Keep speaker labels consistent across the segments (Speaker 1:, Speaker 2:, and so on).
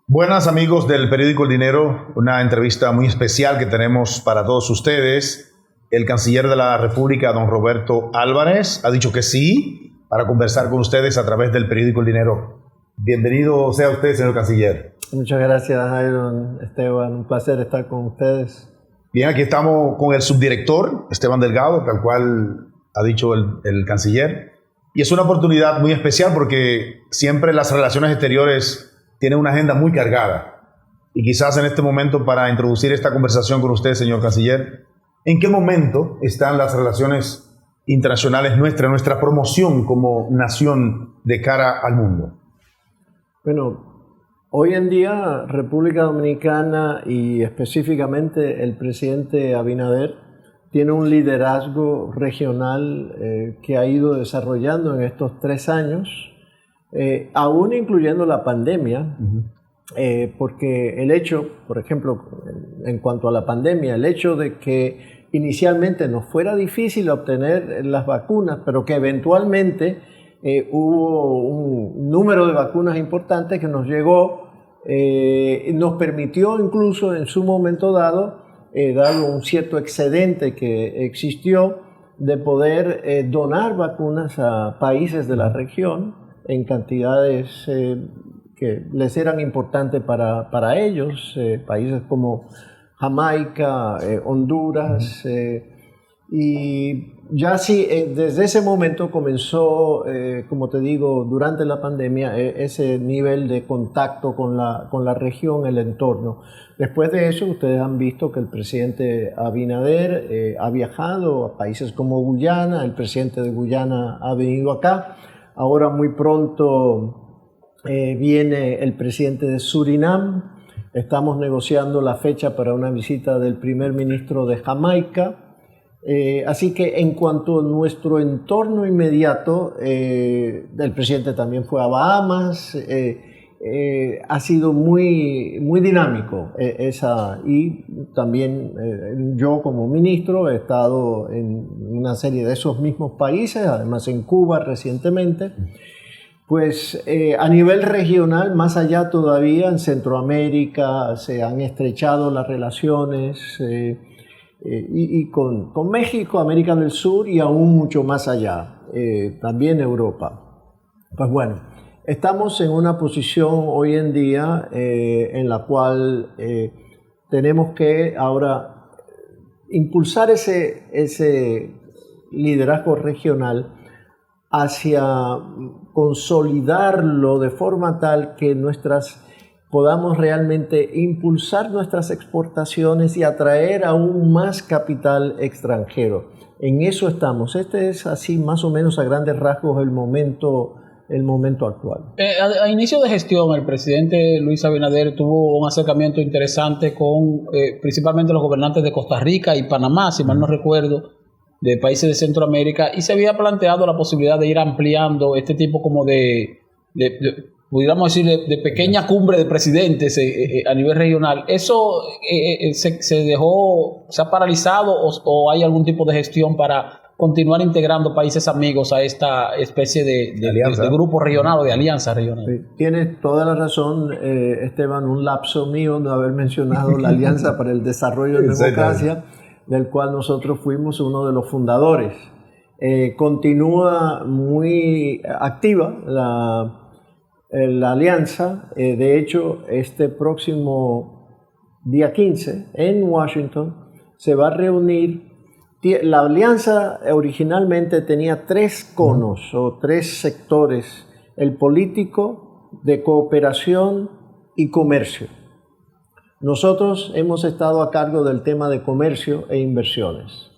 Speaker 1: Buenas amigos del periódico El Dinero, una entrevista muy especial que tenemos para todos ustedes. El canciller de la República, don Roberto Álvarez, ha dicho que sí para conversar con ustedes a través del periódico El Dinero. Bienvenido sea usted, señor canciller.
Speaker 2: Muchas gracias, Iron, Esteban. Un placer estar con ustedes.
Speaker 1: Bien, aquí estamos con el subdirector, Esteban Delgado, tal cual ha dicho el canciller. Y es una oportunidad muy especial porque siempre las relaciones exteriores tienen una agenda muy cargada. Y quizás en este momento, para introducir esta conversación con usted, señor canciller, ¿en qué momento están las relaciones internacionales nuestra promoción como nación de cara al mundo?
Speaker 2: Bueno, hoy en día República Dominicana y específicamente el presidente Abinader tiene un liderazgo regional que ha ido desarrollando en estos 3 años, aún incluyendo la pandemia, porque el hecho, por ejemplo, en cuanto a la pandemia, el hecho de que inicialmente nos fuera difícil obtener las vacunas, pero que eventualmente hubo un número de vacunas importantes que nos llegó, nos permitió incluso en su momento dado, dado un cierto excedente que existió, de poder donar vacunas a países de la región en cantidades que les eran importantes para ellos, países como Jamaica, Honduras, y ya sí, desde ese momento comenzó, como te digo, durante la pandemia, ese nivel de contacto con la región, el entorno. Después de eso, ustedes han visto que el presidente Abinader ha viajado a países como Guyana, el presidente de Guyana ha venido acá, ahora muy pronto viene el presidente de Surinam, estamos negociando la fecha para una visita del primer ministro de Jamaica. Así que en cuanto a nuestro entorno inmediato, el presidente también fue a Bahamas, ha sido muy dinámico y también yo como ministro he estado en una serie de esos mismos países, además en Cuba recientemente. Pues a nivel regional, más allá todavía, en Centroamérica se han estrechado las relaciones, y con México, América del Sur y aún mucho más allá, también Europa. Pues bueno, estamos en una posición hoy en día en la cual tenemos que ahora impulsar ese liderazgo regional hacia consolidarlo de forma tal que podamos realmente impulsar nuestras exportaciones y atraer aún más capital extranjero. En eso estamos. Este es así más o menos a grandes rasgos el momento actual.
Speaker 3: A inicio de gestión, el presidente Luis Abinader tuvo un acercamiento interesante con principalmente los gobernantes de Costa Rica y Panamá, si mal no recuerdo, de países de Centroamérica, y se había planteado la posibilidad de ir ampliando este tipo como pudiéramos decir, de pequeña cumbre de presidentes a nivel regional. ¿Eso se ha paralizado o hay algún tipo de gestión para continuar integrando países amigos a esta especie de grupo regional o de alianza regional?
Speaker 2: Sí, tienes toda la razón, Esteban, un lapso mío no haber mencionado la Alianza para el Desarrollo de Democracia, del cual nosotros fuimos uno de los fundadores. Continúa muy activa la alianza. De hecho, este próximo día 15 en Washington se va a reunir. La alianza originalmente tenía 3 conos o 3 sectores: el político, de cooperación y comercio. Nosotros hemos estado a cargo del tema de comercio e inversiones.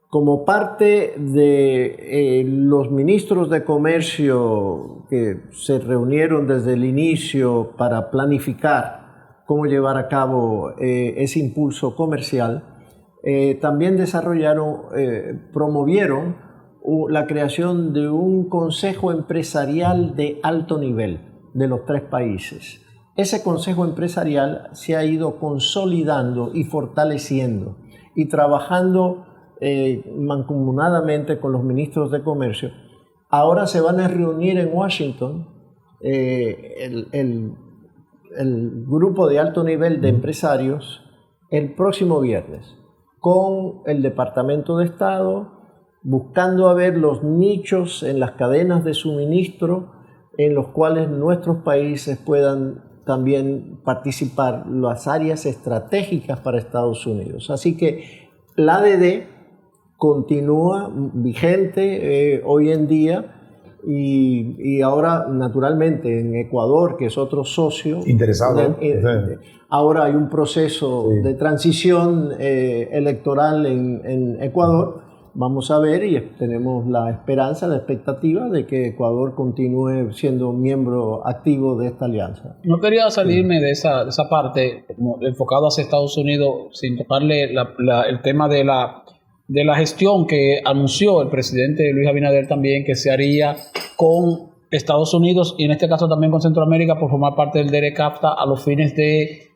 Speaker 2: Como parte de los ministros de comercio que se reunieron desde el inicio para planificar cómo llevar a cabo ese impulso comercial, también promovieron la creación de un consejo empresarial de alto nivel de los 3 países. Ese consejo empresarial se ha ido consolidando y fortaleciendo y trabajando mancomunadamente con los ministros de comercio. Ahora se van a reunir en Washington el grupo de alto nivel de empresarios el próximo viernes con el Departamento de Estado, buscando a ver los nichos en las cadenas de suministro en los cuales nuestros países puedan también participar, las áreas estratégicas para Estados Unidos. Así que la ADD continúa vigente hoy en día y ahora naturalmente en Ecuador, que es otro socio
Speaker 1: interesado,
Speaker 2: ahora hay un proceso de transición electoral en Ecuador. Vamos a ver y tenemos la esperanza, la expectativa de que Ecuador continúe siendo miembro activo de esta alianza.
Speaker 3: No quería salirme de esa parte enfocado hacia Estados Unidos sin tocarle el tema de la gestión que anunció el presidente Luis Abinader también, que se haría con Estados Unidos y en este caso también con Centroamérica por formar parte del DERECAFTA a los fines de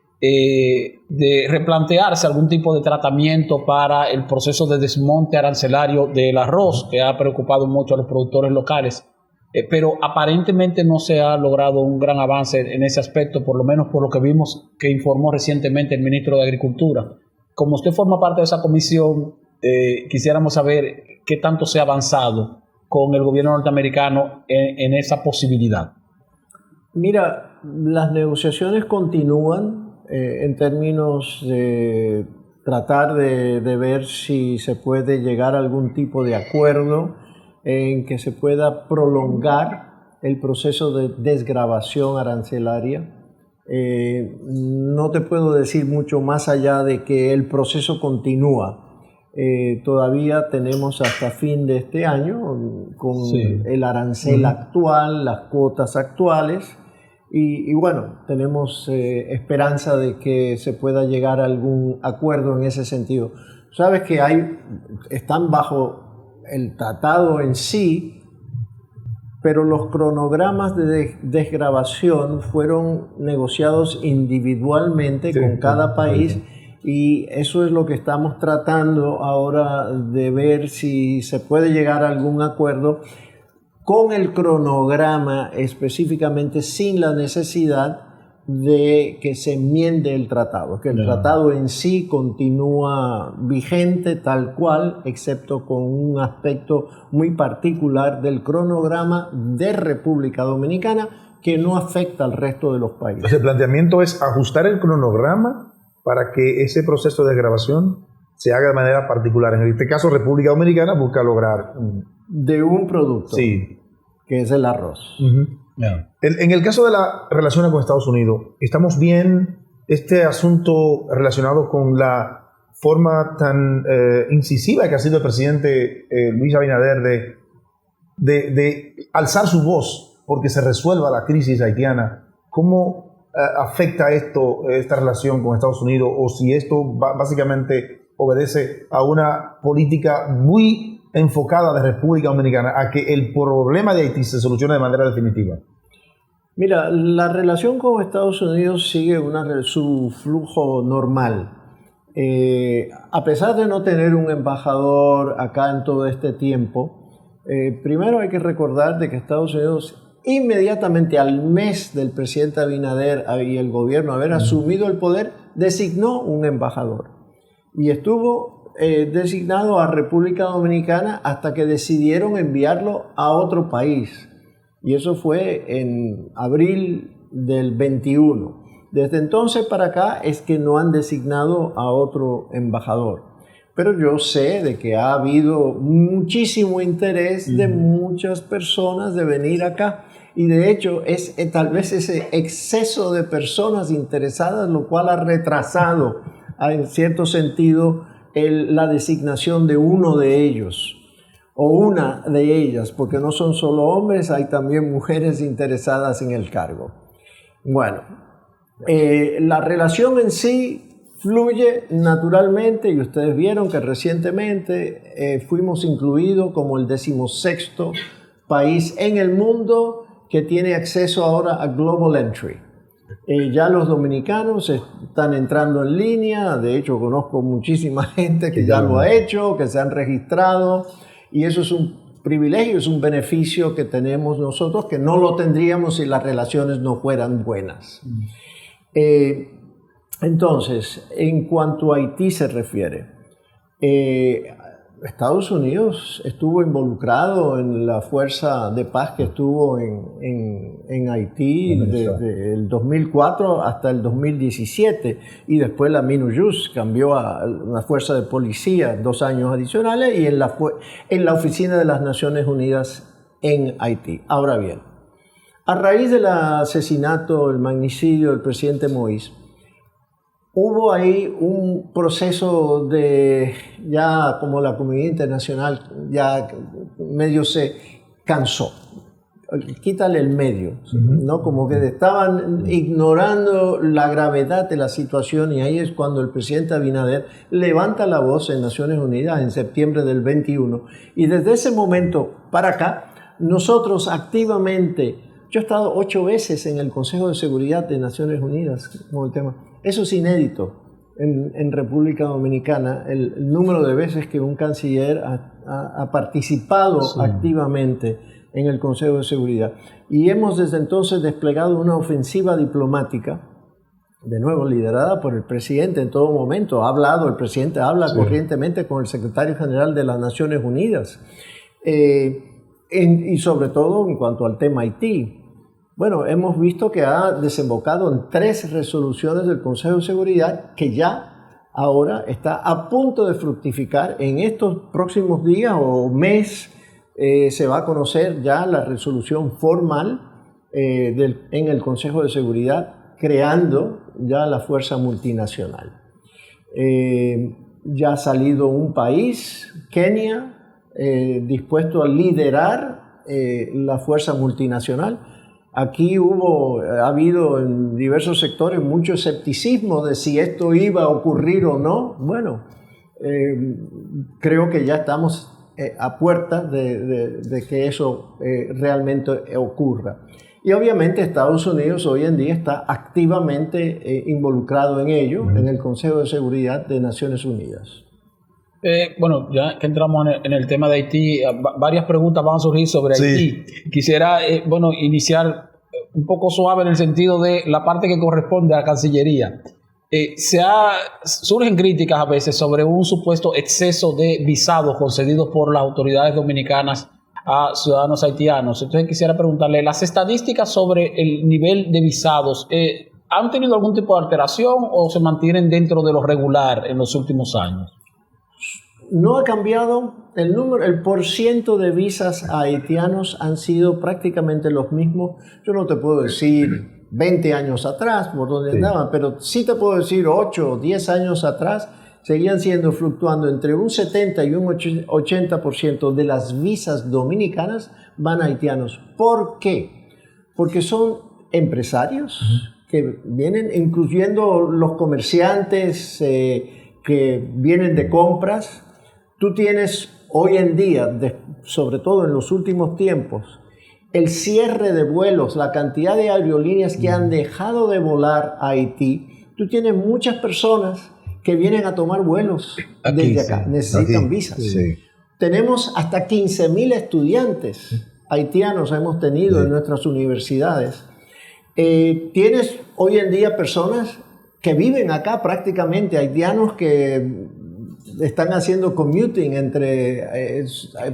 Speaker 3: replantearse algún tipo de tratamiento para el proceso de desmonte arancelario del arroz que ha preocupado mucho a los productores locales, pero aparentemente no se ha logrado un gran avance en ese aspecto, por lo menos por lo que vimos que informó recientemente el ministro de Agricultura. Como usted forma parte de esa comisión, quisiéramos saber qué tanto se ha avanzado con el gobierno norteamericano en esa posibilidad.
Speaker 2: Mira, las negociaciones continúan en términos de tratar de ver si se puede llegar a algún tipo de acuerdo en que se pueda prolongar el proceso de desgravación arancelaria. No te puedo decir mucho más allá de que el proceso continúa. Todavía tenemos hasta fin de este año con el arancel actual, las cuotas actuales. Y bueno, tenemos esperanza de que se pueda llegar a algún acuerdo en ese sentido. Sabes que están bajo el tratado en sí, pero los cronogramas de desgravación fueron negociados individualmente con cada país y eso es lo que estamos tratando ahora de ver si se puede llegar a algún acuerdo con el cronograma específicamente sin la necesidad de que se enmiende el tratado, que el tratado en sí continúa vigente tal cual, excepto con un aspecto muy particular del cronograma de República Dominicana que no afecta al resto de los países.
Speaker 1: Entonces el planteamiento es ajustar el cronograma para que ese proceso de desgravación se haga de manera particular. En este caso, República Dominicana busca lograr
Speaker 2: de un producto, que es el arroz.
Speaker 1: En el caso de las relaciones con Estados Unidos, ¿estamos bien este asunto relacionado con la forma tan incisiva que ha sido el presidente Luis Abinader de alzar su voz porque se resuelva la crisis haitiana? ¿Cómo afecta esta relación con Estados Unidos? O si esto básicamente obedece a una política muy enfocada de República Dominicana a que el problema de Haití se solucione de manera definitiva.
Speaker 2: Mira, la relación con Estados Unidos sigue su flujo normal. A pesar de no tener un embajador acá en todo este tiempo, primero hay que recordar de que Estados Unidos inmediatamente al mes del presidente Abinader y el gobierno haber asumido el poder, designó un embajador y estuvo designado a República Dominicana hasta que decidieron enviarlo a otro país. Y eso fue en abril del 21. Desde entonces para acá es que no han designado a otro embajador. Pero yo sé de que ha habido muchísimo interés de muchas personas de venir acá. Y de hecho es tal vez ese exceso de personas interesadas lo cual ha retrasado en cierto sentido la designación de uno de ellos o una de ellas, porque no son solo hombres, hay también mujeres interesadas en el cargo. Bueno, la relación en sí fluye naturalmente y ustedes vieron que recientemente fuimos incluidos como el 16º país en el mundo que tiene acceso ahora a Global Entry. Ya los dominicanos están entrando en línea, de hecho conozco muchísima gente que ya lo ha hecho, que se han registrado y eso es un privilegio, es un beneficio que tenemos nosotros que no lo tendríamos si las relaciones no fueran buenas. Entonces, en cuanto a Haití se refiere, Estados Unidos estuvo involucrado en la fuerza de paz que estuvo en Haití desde el 2004 hasta el 2017, y después la MINUJUS cambió a una fuerza de policía 2 años adicionales, y en la oficina de las Naciones Unidas en Haití. Ahora bien, a raíz del asesinato, el magnicidio del presidente Moïse, hubo ahí un proceso de, ya como la comunidad internacional ya medio se cansó, quítale el medio, ¿no? Como que estaban ignorando la gravedad de la situación, y ahí es cuando el presidente Abinader levanta la voz en Naciones Unidas en septiembre del 21, y desde ese momento para acá, nosotros activamente, yo he estado 8 veces en el Consejo de Seguridad de Naciones Unidas con el tema. Eso es inédito en República Dominicana, el número de veces que un canciller ha participado activamente en el Consejo de Seguridad. Y hemos desde entonces desplegado una ofensiva diplomática, de nuevo liderada por el presidente en todo momento. El presidente habla corrientemente con el secretario general de las Naciones Unidas. Y sobre todo en cuanto al tema Haití. Bueno, hemos visto que ha desembocado en 3 resoluciones del Consejo de Seguridad que ya ahora está a punto de fructificar. En estos próximos días o mes se va a conocer ya la resolución formal en el Consejo de Seguridad, creando ya la fuerza multinacional. Ya ha salido un país, Kenia, dispuesto a liderar la fuerza multinacional. Aquí ha habido en diversos sectores mucho escepticismo de si esto iba a ocurrir o no. Bueno, creo que ya estamos a puertas de que eso realmente ocurra. Y obviamente Estados Unidos hoy en día está activamente involucrado en ello, en el Consejo de Seguridad de Naciones Unidas.
Speaker 3: Bueno, ya que entramos en el tema de Haití, varias preguntas van a surgir sobre Haití. Quisiera iniciar un poco suave en el sentido de la parte que corresponde a la Cancillería. Surgen críticas a veces sobre un supuesto exceso de visados concedidos por las autoridades dominicanas a ciudadanos haitianos. Entonces quisiera preguntarle, ¿las estadísticas sobre el nivel de visados han tenido algún tipo de alteración o se mantienen dentro de lo regular en los últimos años?
Speaker 2: No ha cambiado el número, el porciento de visas a haitianos han sido prácticamente los mismos. Yo no te puedo decir 20 años atrás por dónde andaban, pero sí te puedo decir 8 o 10 años atrás seguían siendo fluctuando entre un 70 y un 80% de las visas dominicanas van a haitianos. ¿Por qué? Porque son empresarios que vienen, incluyendo los comerciantes que vienen de compras. Tú tienes hoy en día, sobre todo en los últimos tiempos, el cierre de vuelos, la cantidad de aerolíneas que han dejado de volar a Haití. Tú tienes muchas personas que vienen a tomar vuelos desde acá, necesitan visas. Tenemos hasta 15,000 estudiantes haitianos hemos tenido en nuestras universidades. Tienes hoy en día personas que viven acá prácticamente, haitianos que están haciendo commuting entre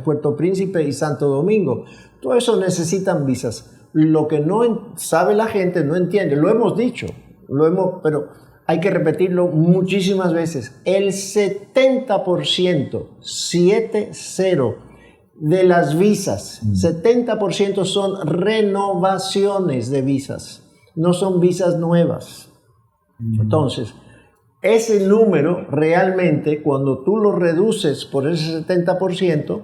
Speaker 2: Puerto Príncipe y Santo Domingo. Todo eso necesitan visas. Lo que no sabe la gente, no entiende, lo hemos dicho, pero hay que repetirlo muchísimas veces. El 70%, 70, de las visas, 70% son renovaciones de visas, no son visas nuevas. Entonces, ese número realmente, cuando tú lo reduces por ese 70%,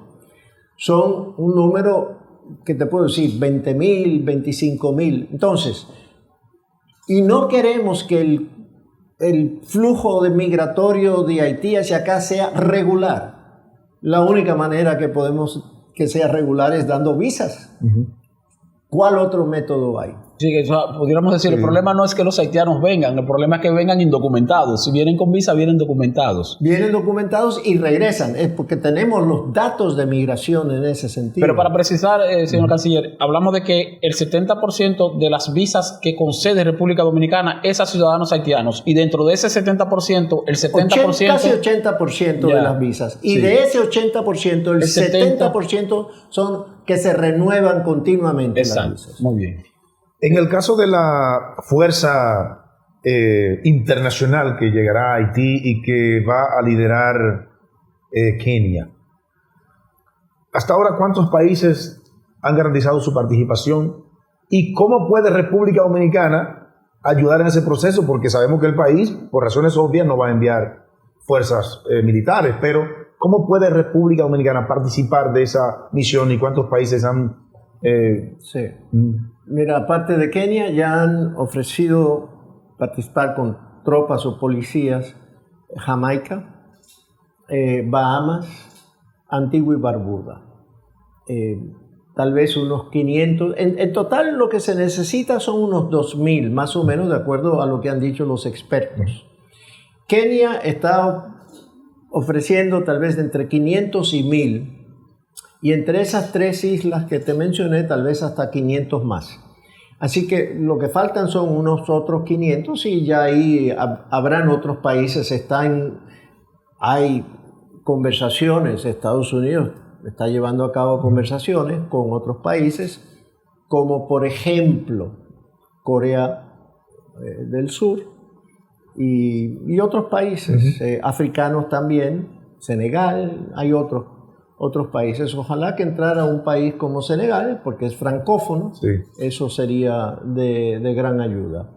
Speaker 2: son un número que te puedo decir, 20,000, 25,000. Entonces, y no queremos que el flujo migratorio de Haití hacia acá sea regular. La única manera que podemos que sea regular es dando visas. ¿Cuál otro método hay?
Speaker 3: Sí, pudiéramos decir, el problema no es que los haitianos vengan, el problema es que vengan indocumentados. Si vienen con visa, vienen documentados.
Speaker 2: Vienen documentados y regresan, es porque tenemos los datos de migración en ese sentido.
Speaker 3: Pero para precisar, señor canciller, hablamos de que el 70% de las visas que concede República Dominicana es a ciudadanos haitianos, y dentro de ese 70%, el 70%...
Speaker 2: Casi 80% de las visas. Y de ese 80%, el 70% son que se renuevan continuamente.
Speaker 3: Exacto,
Speaker 2: las visas.
Speaker 3: Muy bien.
Speaker 1: En el caso de la fuerza internacional que llegará a Haití y que va a liderar Kenia, hasta ahora, ¿cuántos países han garantizado su participación? ¿Y cómo puede República Dominicana ayudar en ese proceso? Porque sabemos que el país, por razones obvias, no va a enviar fuerzas militares, pero ¿cómo puede República Dominicana participar de esa misión y cuántos países han...
Speaker 2: Sí. Mira, aparte de Kenia, ya han ofrecido participar con tropas o policías Jamaica, Bahamas, Antigua y Barbuda. Tal vez unos 500. En total lo que se necesita son unos 2.000, más o menos, de acuerdo a lo que han dicho los expertos. Kenia está ofreciendo tal vez entre 500 y 1.000. Y entre esas 3 islas que te mencioné, tal vez hasta 500 más. Así que lo que faltan son unos otros 500 y ya ahí habrán otros países. Hay conversaciones, Estados Unidos está llevando a cabo conversaciones con otros países, como por ejemplo Corea del Sur y otros países africanos también, Senegal, hay otros países. Ojalá que entrara un país como Senegal, porque es francófono, eso sería de gran ayuda.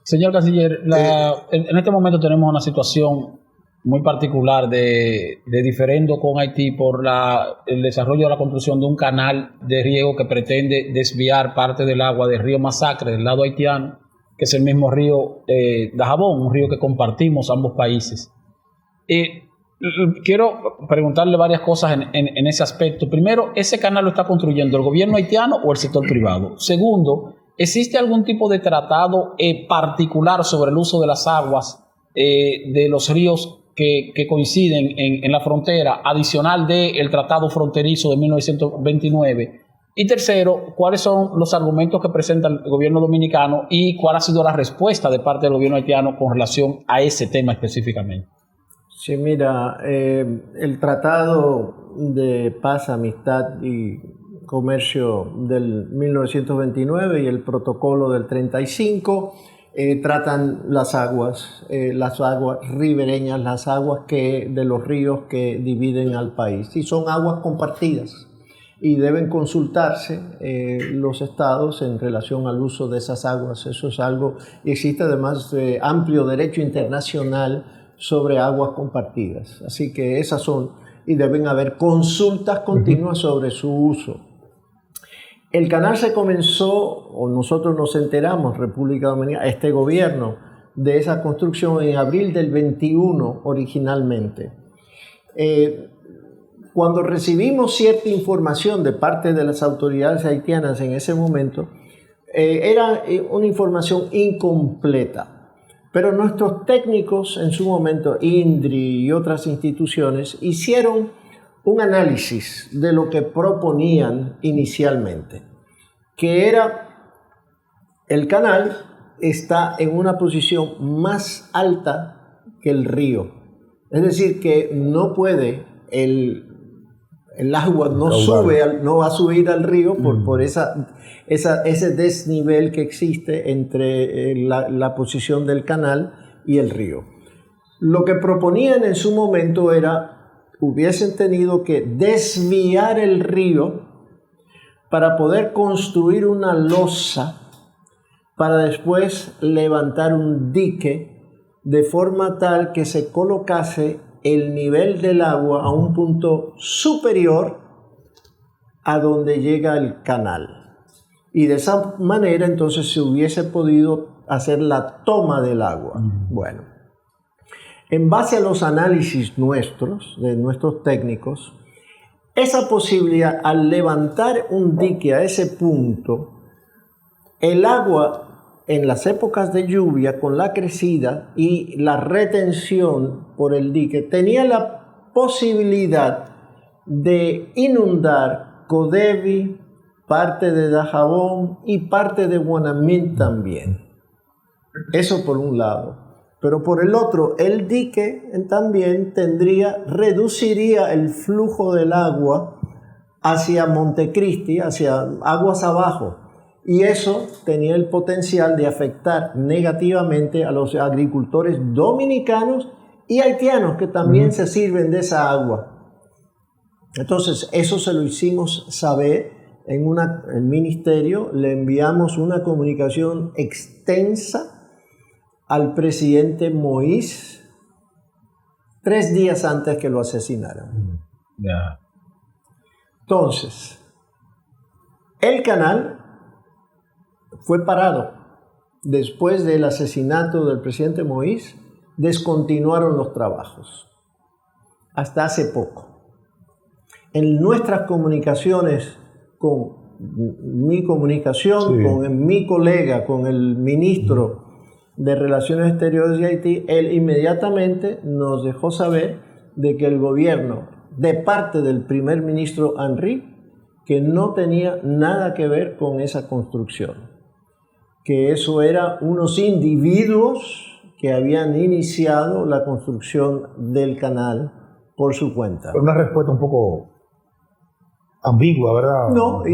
Speaker 3: Señor canciller, en este momento tenemos una situación muy particular de diferendo con Haití por el desarrollo de la construcción de un canal de riego que pretende desviar parte del agua del río Masacre, del lado haitiano, que es el mismo río Dajabón, un río que compartimos ambos países. Quiero preguntarle varias cosas en ese aspecto. Primero, ¿ese canal lo está construyendo el gobierno haitiano o el sector privado? Segundo, ¿existe algún tipo de tratado particular sobre el uso de las aguas de los ríos que coinciden en la frontera, adicional del tratado fronterizo de 1929? Y tercero, ¿cuáles son los argumentos que presenta el gobierno dominicano y cuál ha sido la respuesta de parte del gobierno haitiano con relación a ese tema específicamente?
Speaker 2: Sí, mira, el Tratado de Paz, Amistad y Comercio del 1929 y el Protocolo del 35 tratan las aguas ribereñas, las aguas de los ríos que dividen al país. Y son aguas compartidas y deben consultarse los estados en relación al uso de esas aguas. Eso es algo, existe además amplio derecho internacional sobre aguas compartidas. Así que esas son, y deben haber consultas continuas sobre su uso. El canal se comenzó, o nosotros nos enteramos, República Dominicana, este gobierno, de esa construcción en abril del 21 originalmente. Cuando recibimos cierta información de parte de las autoridades haitianas en ese momento, era una información incompleta. Pero nuestros técnicos en su momento, INDRI y otras instituciones, hicieron un análisis de lo que proponían inicialmente, que era el canal está en una posición más alta que el río. Es decir, que no puede, el agua no va a subir al río por ese desnivel que existe entre la posición del canal y el río. Lo que proponían en su momento hubiesen tenido que desviar el río para poder construir una losa para después levantar un dique de forma tal que se colocase el nivel del agua a un punto superior a donde llega el canal. Y de esa manera entonces se hubiese podido hacer la toma del agua. Bueno, en base a los análisis de nuestros técnicos, esa posibilidad al levantar un dique a ese punto el agua en las épocas de lluvia, con la crecida y la retención por el dique, tenía la posibilidad de inundar Codevi, parte de Dajabón y parte de Guanamín también. Eso por un lado. Pero por el otro, el dique también reduciría el flujo del agua hacia Montecristi, hacia aguas abajo. Y eso tenía el potencial de afectar negativamente a los agricultores dominicanos y haitianos que también se sirven de esa agua. Entonces, eso se lo hicimos saber el ministerio, le enviamos una comunicación extensa al presidente Moïse 3 días antes que lo asesinaran.
Speaker 3: Yeah.
Speaker 2: Entonces, el canal fue parado. Después del asesinato del presidente Moïse, descontinuaron los trabajos. Hasta hace poco. En nuestras comunicaciones con mi con mi colega, con el ministro de Relaciones Exteriores de Haití, él inmediatamente nos dejó saber de que el gobierno, de parte del primer ministro Henry, que no tenía nada que ver con esa construcción, que eso era unos individuos que habían iniciado la construcción del canal por su cuenta.
Speaker 1: Una respuesta un poco ambigua, ¿verdad?
Speaker 2: No,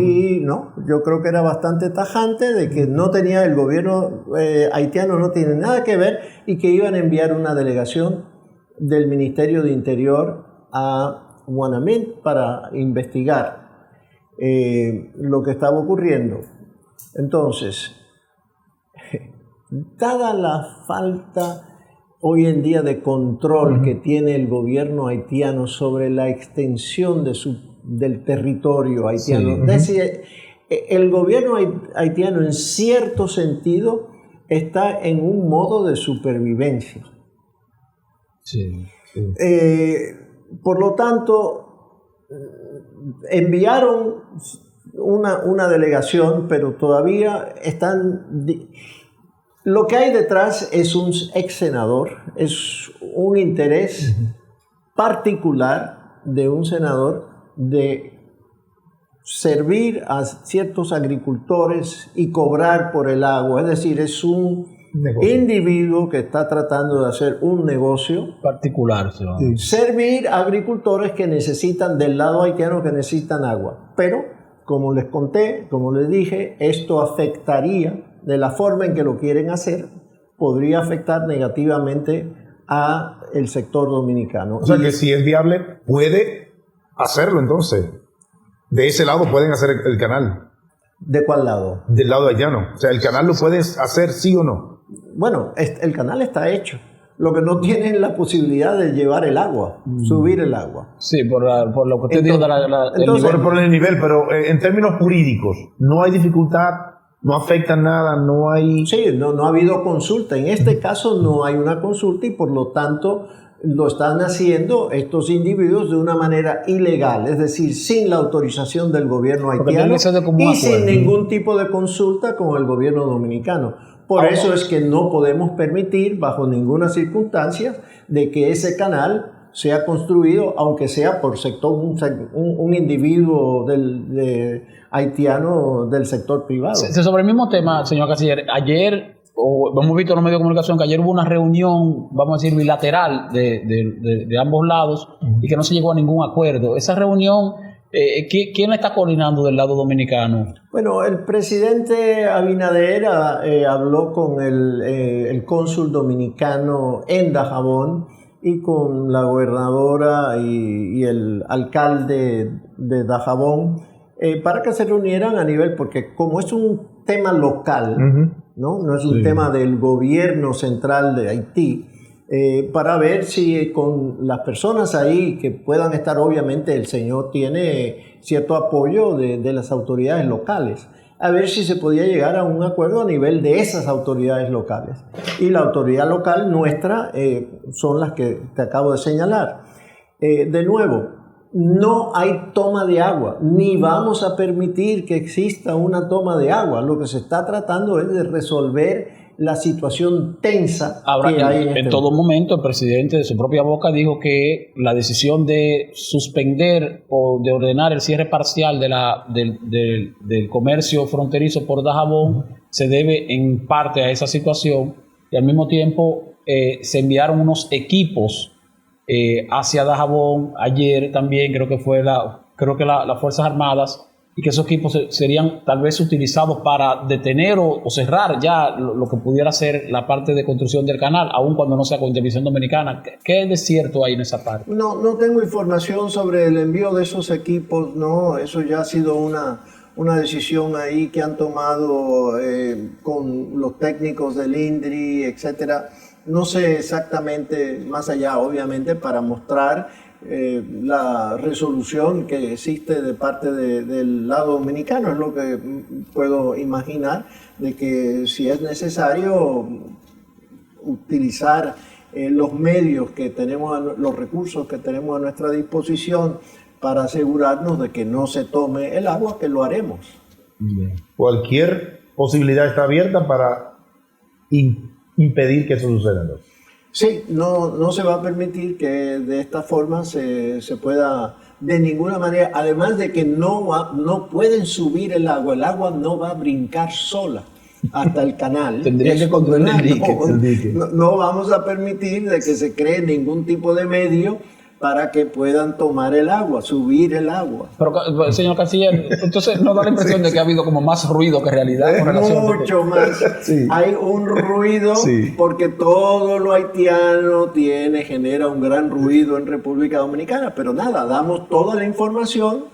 Speaker 2: yo creo que era bastante tajante de que no tenía el gobierno haitiano, no tiene nada que ver, y que iban a enviar una delegación del Ministerio de Interior a Guanamín para investigar lo que estaba ocurriendo. Entonces, dada la falta hoy en día de control que tiene el gobierno haitiano sobre la extensión del territorio haitiano. El gobierno haitiano en cierto sentido está en un modo de supervivencia. Por lo tanto, enviaron una delegación, pero todavía están... Lo que hay detrás es un ex senador, es un interés particular de un senador de servir a ciertos agricultores y cobrar por el agua. Es decir, es un individuo que está tratando de hacer un negocio
Speaker 3: particular.
Speaker 2: Servir a agricultores que necesitan, del lado haitiano, que necesitan agua. Pero, como les conté, como les dije, esto afectaría, de la forma en que lo quieren hacer, podría afectar negativamente a el sector dominicano.
Speaker 1: O sea, que si es viable, puede hacerlo entonces. De ese lado pueden hacer el canal.
Speaker 2: ¿De cuál lado?
Speaker 1: Del lado haitiano. O sea, ¿el canal lo puedes hacer sí o no?
Speaker 2: Bueno, el canal está hecho. Lo que no tiene es la posibilidad de llevar el agua, subir el agua.
Speaker 3: Sí, por lo que usted dijo
Speaker 1: por el nivel, pero en términos jurídicos, no hay dificultad. No afecta nada, no hay...
Speaker 2: Sí, no ha habido consulta. En este caso no hay una consulta y por lo tanto lo están haciendo estos individuos de una manera ilegal, es decir, sin la autorización del gobierno haitiano y sin ningún tipo de consulta con el gobierno dominicano. Por eso es que no podemos permitir bajo ninguna circunstancia de que ese canal sea construido, aunque sea por un individuo haitiano del sector privado.
Speaker 3: Sobre el mismo tema, señor Canciller, ayer, hemos visto en los medios de comunicación que ayer hubo una reunión, vamos a decir, bilateral de ambos lados y que no se llegó a ningún acuerdo. Esa reunión, ¿quién la está coordinando del lado dominicano? Bueno,
Speaker 2: el presidente Abinader habló con el cónsul dominicano en Dajabón y con la gobernadora y el alcalde de Dajabón para que se reunieran a nivel, porque como es un tema local, no es un tema del gobierno central de Haití, para ver si con las personas ahí que puedan estar, obviamente el señor tiene cierto apoyo de las autoridades locales, a ver si se podía llegar a un acuerdo a nivel de esas autoridades locales. Y la autoridad local nuestra son las que te acabo de señalar. De nuevo, no hay toma de agua, ni vamos a permitir que exista una toma de agua. Lo que se está tratando es de resolver la situación tensa
Speaker 3: Ahora,
Speaker 2: que hay
Speaker 3: en todo momento el presidente de su propia boca dijo que la decisión de suspender o de ordenar el cierre parcial del comercio fronterizo por Dajabón se debe en parte a esa situación, y al mismo tiempo se enviaron unos equipos hacia Dajabón ayer también, creo que las Fuerzas Armadas, y que esos equipos serían tal vez utilizados para detener o cerrar ya lo que pudiera ser la parte de construcción del canal, aun cuando no sea con Televisión Dominicana. ¿Qué desierto hay en esa parte?
Speaker 2: No tengo información sobre el envío de esos equipos, no, eso ya ha sido una decisión ahí que han tomado con los técnicos del INDRI, etcétera. No sé exactamente, más allá obviamente, para mostrar la resolución que existe de parte del lado dominicano. Es lo que puedo imaginar, de que si es necesario utilizar los medios que tenemos, los recursos que tenemos a nuestra disposición para asegurarnos de que no se tome el agua, que lo haremos.
Speaker 1: Cualquier posibilidad está abierta para impedir que eso suceda, ¿no?
Speaker 2: Sí, no se va a permitir que de esta forma se pueda, de ninguna manera, además de que no pueden subir el agua no va a brincar sola hasta el canal.
Speaker 3: Tendría que controlar el dique.
Speaker 2: No vamos a permitir de que se cree ningún tipo de medio para que puedan tomar el agua, subir el agua.
Speaker 3: Pero, señor canciller, entonces nos da la impresión de que ha habido como más ruido que realidad.
Speaker 2: Es mucho más. Sí. Hay un ruido, sí, porque todo lo haitiano genera un gran ruido en República Dominicana, pero nada, damos toda la información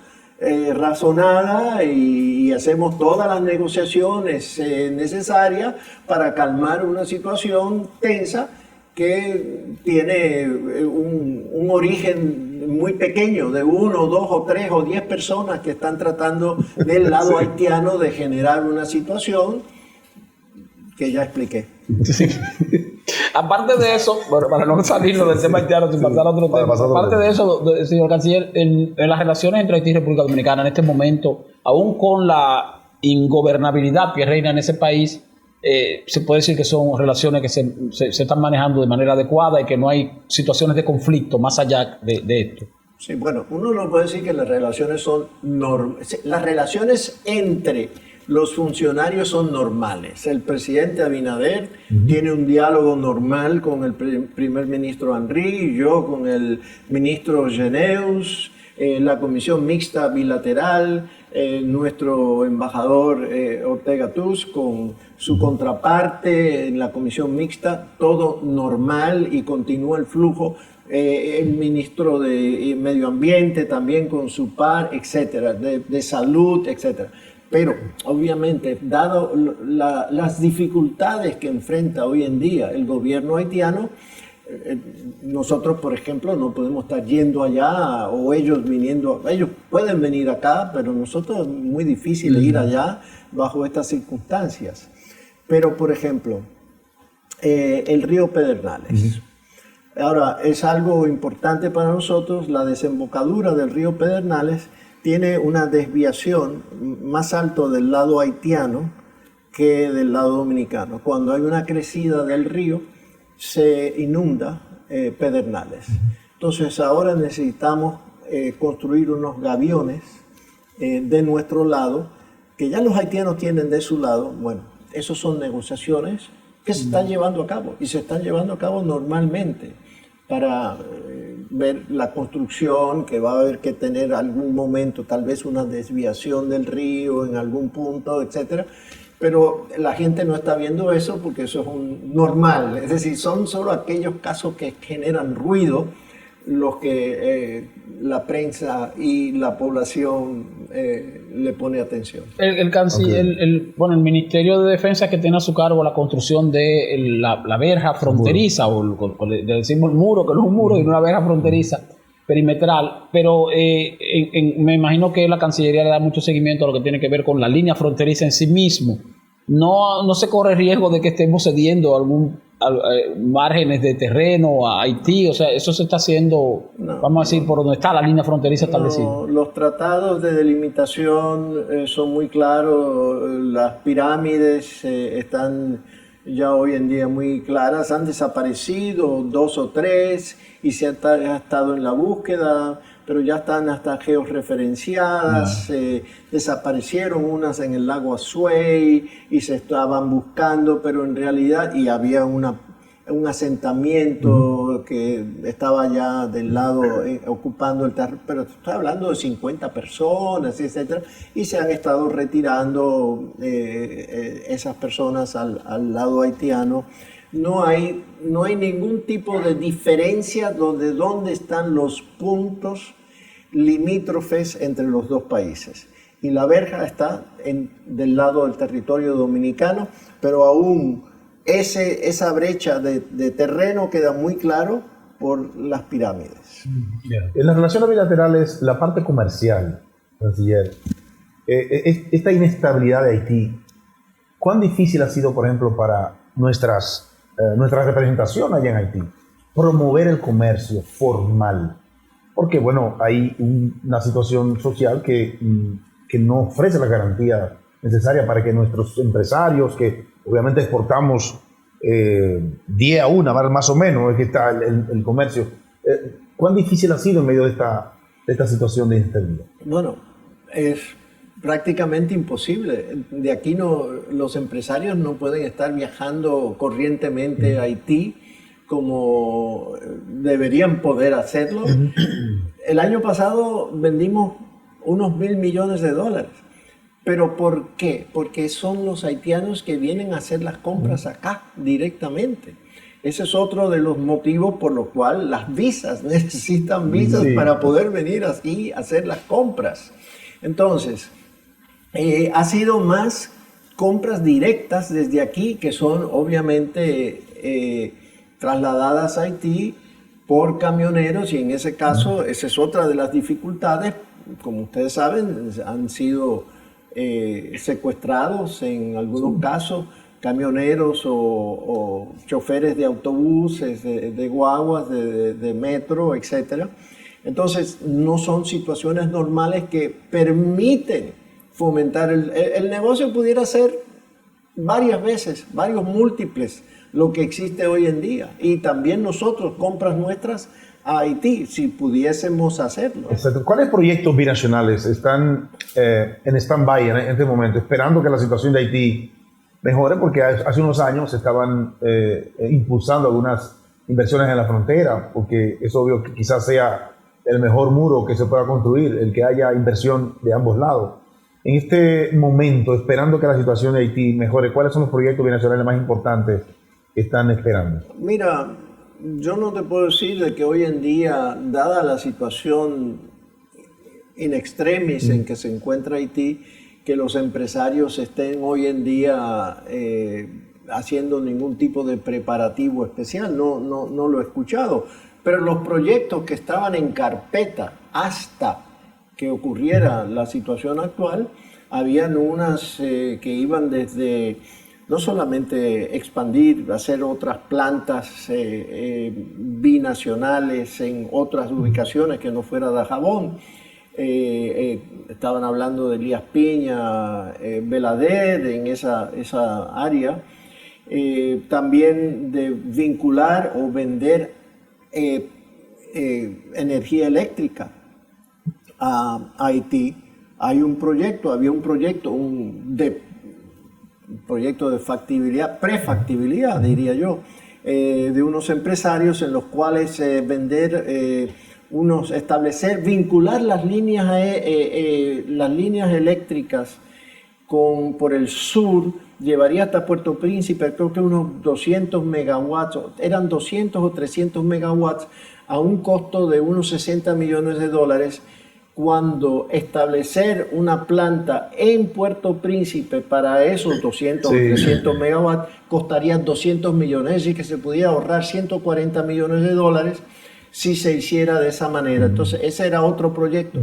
Speaker 2: razonada y hacemos todas las negociaciones necesarias para calmar una situación tensa que tiene un origen muy pequeño, de 1, 2 o 3 o 10 personas que están tratando del lado haitiano de generar una situación que ya expliqué.
Speaker 3: Sí. Aparte de eso, bueno, para no salirnos del tema haitiano, sin pasar a otro tema, aparte de eso, señor canciller, en las relaciones entre Haití y República Dominicana en este momento, aún con la ingobernabilidad que reina en ese país, se puede decir que son relaciones que se están manejando de manera adecuada y que no hay situaciones de conflicto más allá de esto.
Speaker 2: Sí, bueno, uno no puede decir que las relaciones son las relaciones entre los funcionarios son normales. El presidente Abinader tiene un diálogo normal con el primer ministro Henry, yo con el ministro Geneus, la comisión mixta bilateral, nuestro embajador Ortega Tuz con su contraparte en la comisión mixta, todo normal y continúa el flujo. El ministro de Medio Ambiente también con su par, etcétera, de salud, etcétera. Pero obviamente, dado las dificultades que enfrenta hoy en día el gobierno haitiano, nosotros, por ejemplo, no podemos estar yendo allá o ellos viniendo. Ellos pueden venir acá, pero nosotros es muy difícil ir allá bajo estas circunstancias. Pero, por ejemplo, el río Pedernales. Ahora, es algo importante para nosotros. La desembocadura del río Pedernales tiene una desviación más alto del lado haitiano que del lado dominicano. Cuando hay una crecida del río, se inunda Pedernales. Entonces ahora necesitamos construir unos gaviones de nuestro lado, que ya los haitianos tienen de su lado. Bueno, esas son negociaciones que se están llevando a cabo y se están llevando a cabo normalmente para ver la construcción, que va a haber que tener algún momento, tal vez una desviación del río en algún punto, etcétera. Pero la gente no está viendo eso porque eso es un normal. Es decir, son solo aquellos casos que generan ruido los que la prensa y la población le pone atención.
Speaker 3: El canciller, el Ministerio de Defensa que tiene a su cargo la construcción de la verja fronteriza, o le decimos el muro, que no es un muro, sino una verja fronteriza perimetral, pero me imagino que la Cancillería le da mucho seguimiento a lo que tiene que ver con la línea fronteriza en sí mismo, no se corre riesgo de que estemos cediendo márgenes de terreno a Haití. O sea, eso se está haciendo, vamos a decir, por donde está la línea fronteriza establecida.
Speaker 2: Los tratados de delimitación son muy claros. Las pirámides están ya hoy en día muy claras. Han desaparecido 2 o 3 y se ha estado en la búsqueda, pero ya están hasta georreferenciadas. Desaparecieron unas en el lago Azuay y se estaban buscando, pero en realidad, y había un asentamiento que estaba ya del lado ocupando el terreno, pero estoy hablando de 50 personas, etcétera, y se han estado retirando esas personas al lado haitiano. No hay ningún tipo de diferencia de dónde están los puntos limítrofes entre los dos países. Y la verja está del lado del territorio dominicano, pero aún esa brecha de terreno queda muy claro por las pirámides.
Speaker 1: En las relaciones bilaterales, la parte comercial, canciller, esta inestabilidad de Haití, ¿cuán difícil ha sido, por ejemplo, para nuestra representación allá en Haití promover el comercio formal? Porque, bueno, hay una situación social que no ofrece la garantía necesaria para que nuestros empresarios, que obviamente exportamos 10 a 1, más o menos, es que está el comercio. ¿Cuán difícil ha sido en medio de esta situación de inestabilidad?
Speaker 2: Bueno, es prácticamente imposible. De aquí los empresarios no pueden estar viajando corrientemente a Haití como deberían poder hacerlo. El año pasado vendimos unos $1.000 millones. ¿Pero por qué? Porque son los haitianos que vienen a hacer las compras acá directamente. Ese es otro de los motivos por los cuales las visas necesitan visas para poder venir aquí a hacer las compras. Entonces, ha sido más compras directas desde aquí, que son obviamente trasladadas a Haití por camioneros, y en ese caso, esa es otra de las dificultades. Como ustedes saben, han sido secuestrados en algunos casos camioneros o choferes de autobuses, de guaguas, de metro, etc. Entonces, no son situaciones normales que permiten fomentar el negocio. Pudiera ser varias veces, varios múltiples lo que existe hoy en día, y también nosotros, compras nuestras a Haití, si pudiésemos hacerlo.
Speaker 1: Exacto. ¿Cuáles proyectos binacionales están en stand-by en este momento, esperando que la situación de Haití mejore? Porque hace unos años se estaban impulsando algunas inversiones en la frontera, porque es obvio que quizás sea el mejor muro que se pueda construir, el que haya inversión de ambos lados. En este momento, esperando que la situación de Haití mejore, ¿cuáles son los proyectos binacionales más importantes que están esperando?
Speaker 2: Mira, yo no te puedo decir de que hoy en día, dada la situación in extremis en que se encuentra Haití, que los empresarios estén hoy en día haciendo ningún tipo de preparativo especial. No lo he escuchado. Pero los proyectos que estaban en carpeta hasta que ocurriera la situación actual, habían unas que iban desde no solamente expandir, hacer otras plantas binacionales en otras ubicaciones que no fuera Dajabón. Estaban hablando de Elías Piña, Belader, en esa área. También de vincular o vender energía eléctrica a Haití. Había un proyecto de factibilidad, prefactibilidad, diría yo, de unos empresarios en los cuales vincular las líneas eléctricas por el sur, llevaría hasta Puerto Príncipe, creo que unos 200 megawatts, eran 200 o 300 megawatts, a un costo de unos $60 millones, cuando establecer una planta en Puerto Príncipe para esos 200 o 300 megawatts costaría 200 millones, es decir, que se pudiera ahorrar $140 millones si se hiciera de esa manera. Entonces, ese era otro proyecto.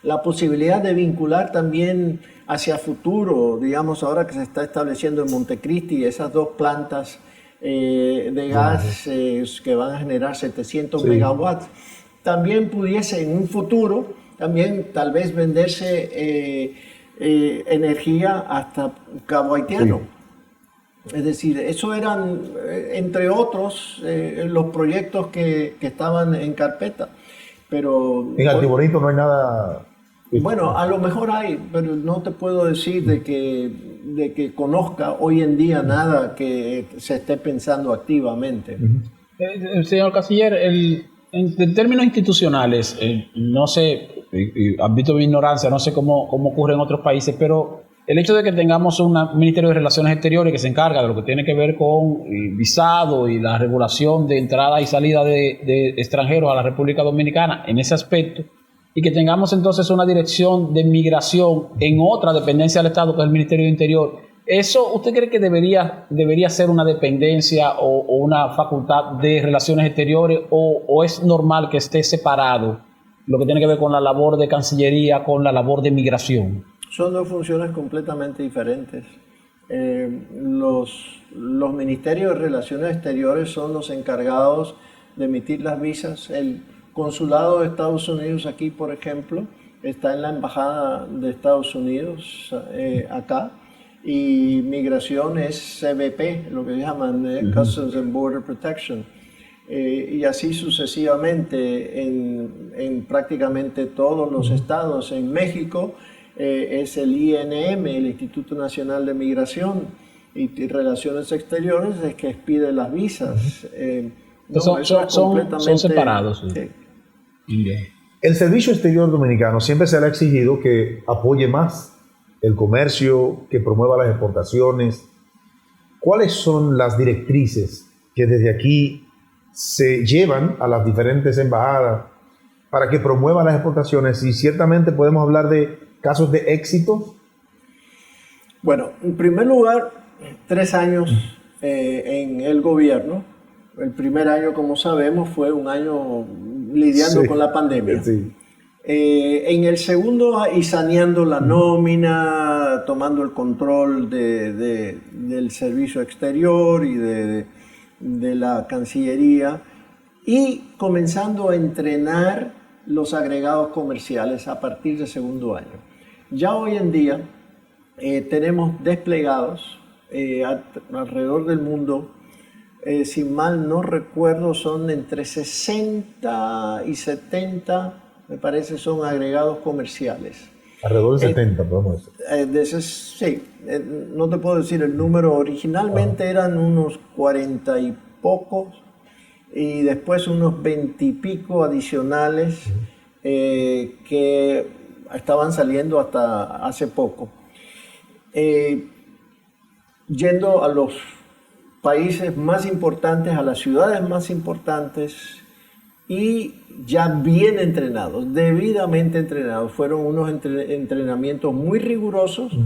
Speaker 2: La posibilidad de vincular también hacia futuro, digamos ahora que se está estableciendo en Montecristi esas dos plantas de gas que van a generar 700 megawatts, también pudiese en un futuro también tal vez venderse energía hasta Cabo Haitiano. Es decir, eso eran, entre otros, los proyectos que estaban en carpeta. Pero
Speaker 1: en Altibonito no hay nada.
Speaker 2: Bueno, a lo mejor hay, pero no te puedo decir de que conozca hoy en día nada que se esté pensando activamente.
Speaker 3: Señor Canciller, en términos institucionales, no sé, admito mi ignorancia, no sé cómo ocurre en otros países, pero el hecho de que tengamos un Ministerio de Relaciones Exteriores que se encarga de lo que tiene que ver con visado y la regulación de entrada y salida de extranjeros a la República Dominicana en ese aspecto, y que tengamos entonces una dirección de migración en otra dependencia del Estado, que es el Ministerio de Interior, ¿eso usted cree que debería ser una dependencia o una facultad de Relaciones Exteriores o es normal que esté separado lo que tiene que ver con la labor de Cancillería con la labor de migración?
Speaker 2: Son dos funciones completamente diferentes. Los ministerios de Relaciones Exteriores son los encargados de emitir las visas. El consulado de Estados Unidos aquí, por ejemplo, está en la embajada de Estados Unidos acá, y migración es CBP, lo que llaman Customs and Border Protection, y así sucesivamente en prácticamente todos los estados. En México es el INM, el Instituto Nacional de Migración y Relaciones Exteriores, es que expide las visas.
Speaker 3: Son separados.
Speaker 2: Sí.
Speaker 1: El Servicio Exterior Dominicano siempre se le ha exigido que apoye más el comercio, que promueva las exportaciones. ¿Cuáles son las directrices que desde aquí se llevan a las diferentes embajadas para que promuevan las exportaciones? Y ciertamente podemos hablar de casos de éxito.
Speaker 2: Bueno, en primer lugar, 3 años en el gobierno. El primer año, como sabemos, fue un año lidiando con la pandemia.
Speaker 1: Sí.
Speaker 2: En el segundo, y saneando la nómina, tomando el control del servicio exterior y de la Cancillería, y comenzando a entrenar los agregados comerciales a partir del segundo año. Ya hoy en día tenemos desplegados alrededor del mundo, si mal no recuerdo, son entre 60 y 70, me parece, son agregados comerciales.
Speaker 1: Alrededor de 70, podemos decir.
Speaker 2: Sí, no te puedo decir el número. Originalmente eran unos 40 y pocos, y después unos 20 y pico adicionales que estaban saliendo hasta hace poco. Yendo a los países más importantes, a las ciudades más importantes, y ya bien entrenados, debidamente entrenados. Fueron unos entrenamientos muy rigurosos,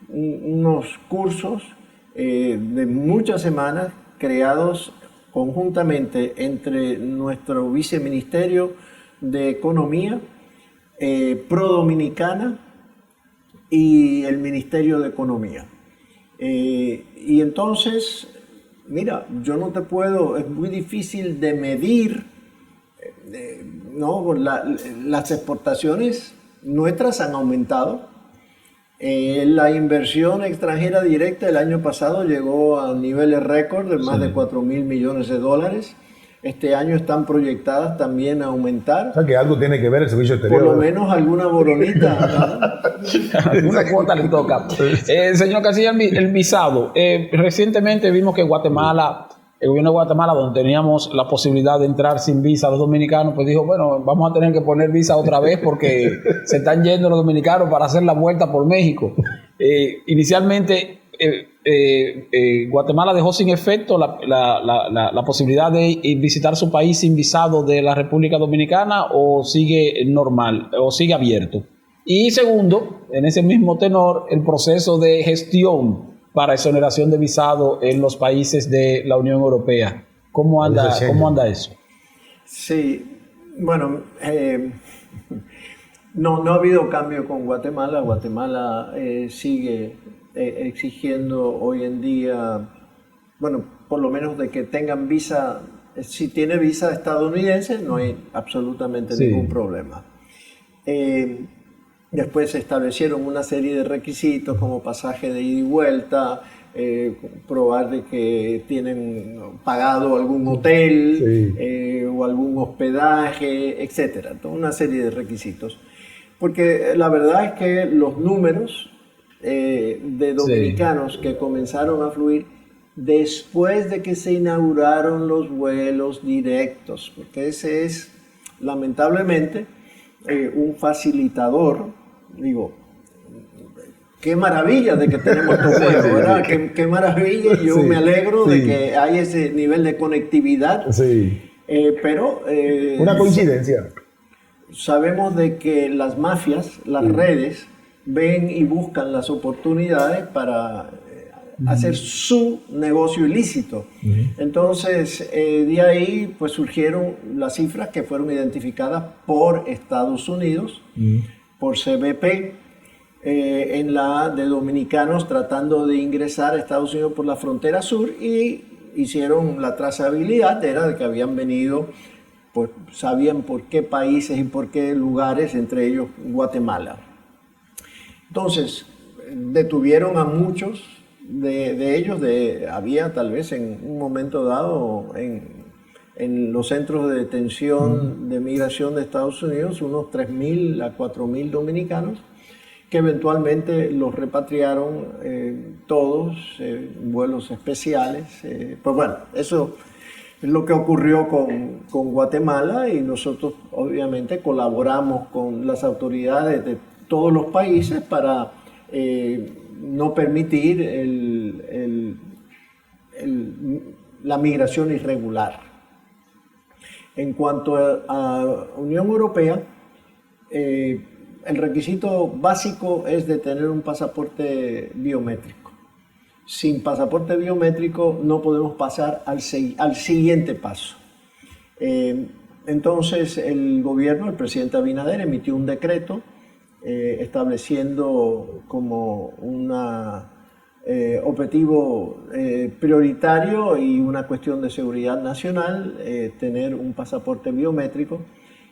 Speaker 2: unos cursos de muchas semanas creados conjuntamente entre nuestro Viceministerio de Economía, Pro Dominicana y el Ministerio de Economía. Y entonces, mira, yo no te puedo, es muy difícil de medir, ¿no? Las exportaciones nuestras han aumentado. La inversión extranjera directa el año pasado llegó a niveles récord de más de 4.000 millones de dólares. Este año están proyectadas también a aumentar.
Speaker 1: O sea, que algo tiene que ver el servicio exterior.
Speaker 2: Por lo menos alguna boronita.
Speaker 3: Una cuota le toca. Señor Canciller, el visado. Recientemente vimos que Guatemala, el gobierno de Guatemala, donde teníamos la posibilidad de entrar sin visa a los dominicanos, pues dijo, bueno, vamos a tener que poner visa otra vez porque se están yendo los dominicanos para hacer la vuelta por México. Inicialmente, Guatemala dejó sin efecto la posibilidad de visitar su país sin visado de la República Dominicana, o sigue normal, o sigue abierto. Y segundo, en ese mismo tenor, el proceso de gestión para exoneración de visado en los países de la Unión Europea. ¿Cómo anda eso?
Speaker 2: Sí, bueno, No, no ha habido cambio con Guatemala. Guatemala sigue exigiendo hoy en día, bueno, por lo menos de que tengan visa. Si tiene visa estadounidense, no hay absolutamente ningún problema. Después se establecieron una serie de requisitos como pasaje de ida y vuelta, probar de que tienen pagado algún hotel o algún hospedaje, etcétera. Toda una serie de requisitos. Porque la verdad es que los números de dominicanos que comenzaron a fluir después de que se inauguraron los vuelos directos, porque ese es lamentablemente un facilitador, digo, qué maravilla de que tenemos estos vuelos, ¿verdad? Qué maravilla, yo me alegro de que hay ese nivel de conectividad, pero...
Speaker 1: una coincidencia.
Speaker 2: Sabemos de que las mafias, las redes, ven y buscan las oportunidades para hacer su negocio ilícito. Entonces, de ahí pues surgieron las cifras que fueron identificadas por Estados Unidos, por CBP, en la de dominicanos tratando de ingresar a Estados Unidos por la frontera sur, y hicieron la trazabilidad, era de que habían venido, pues sabían por qué países y por qué lugares, entre ellos Guatemala. Entonces, detuvieron a muchos de ellos, había tal vez en un momento dado en los centros de detención de migración de Estados Unidos unos 3.000 a 4.000 dominicanos que eventualmente los repatriaron todos en vuelos especiales. Pues bueno, eso es lo que ocurrió con Guatemala, y nosotros obviamente colaboramos con las autoridades de todos los países para no permitir la migración irregular. En cuanto a Unión Europea, el requisito básico es de tener un pasaporte biométrico. Sin pasaporte biométrico no podemos pasar al siguiente paso. Entonces el gobierno, el presidente Abinader, emitió un decreto estableciendo como un objetivo prioritario y una cuestión de seguridad nacional tener un pasaporte biométrico,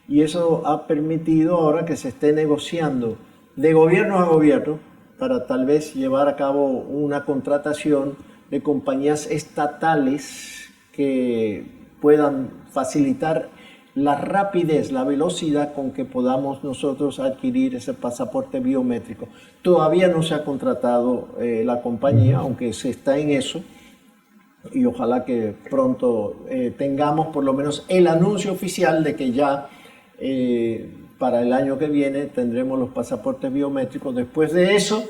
Speaker 2: y eso ha permitido ahora que se esté negociando de gobierno a gobierno para tal vez llevar a cabo una contratación de compañías estatales que puedan facilitar la rapidez, la velocidad con que podamos nosotros adquirir ese pasaporte biométrico. Todavía no se ha contratado la compañía, aunque se está en eso, y ojalá que pronto tengamos por lo menos el anuncio oficial de que ya para el año que viene tendremos los pasaportes biométricos. Después de eso,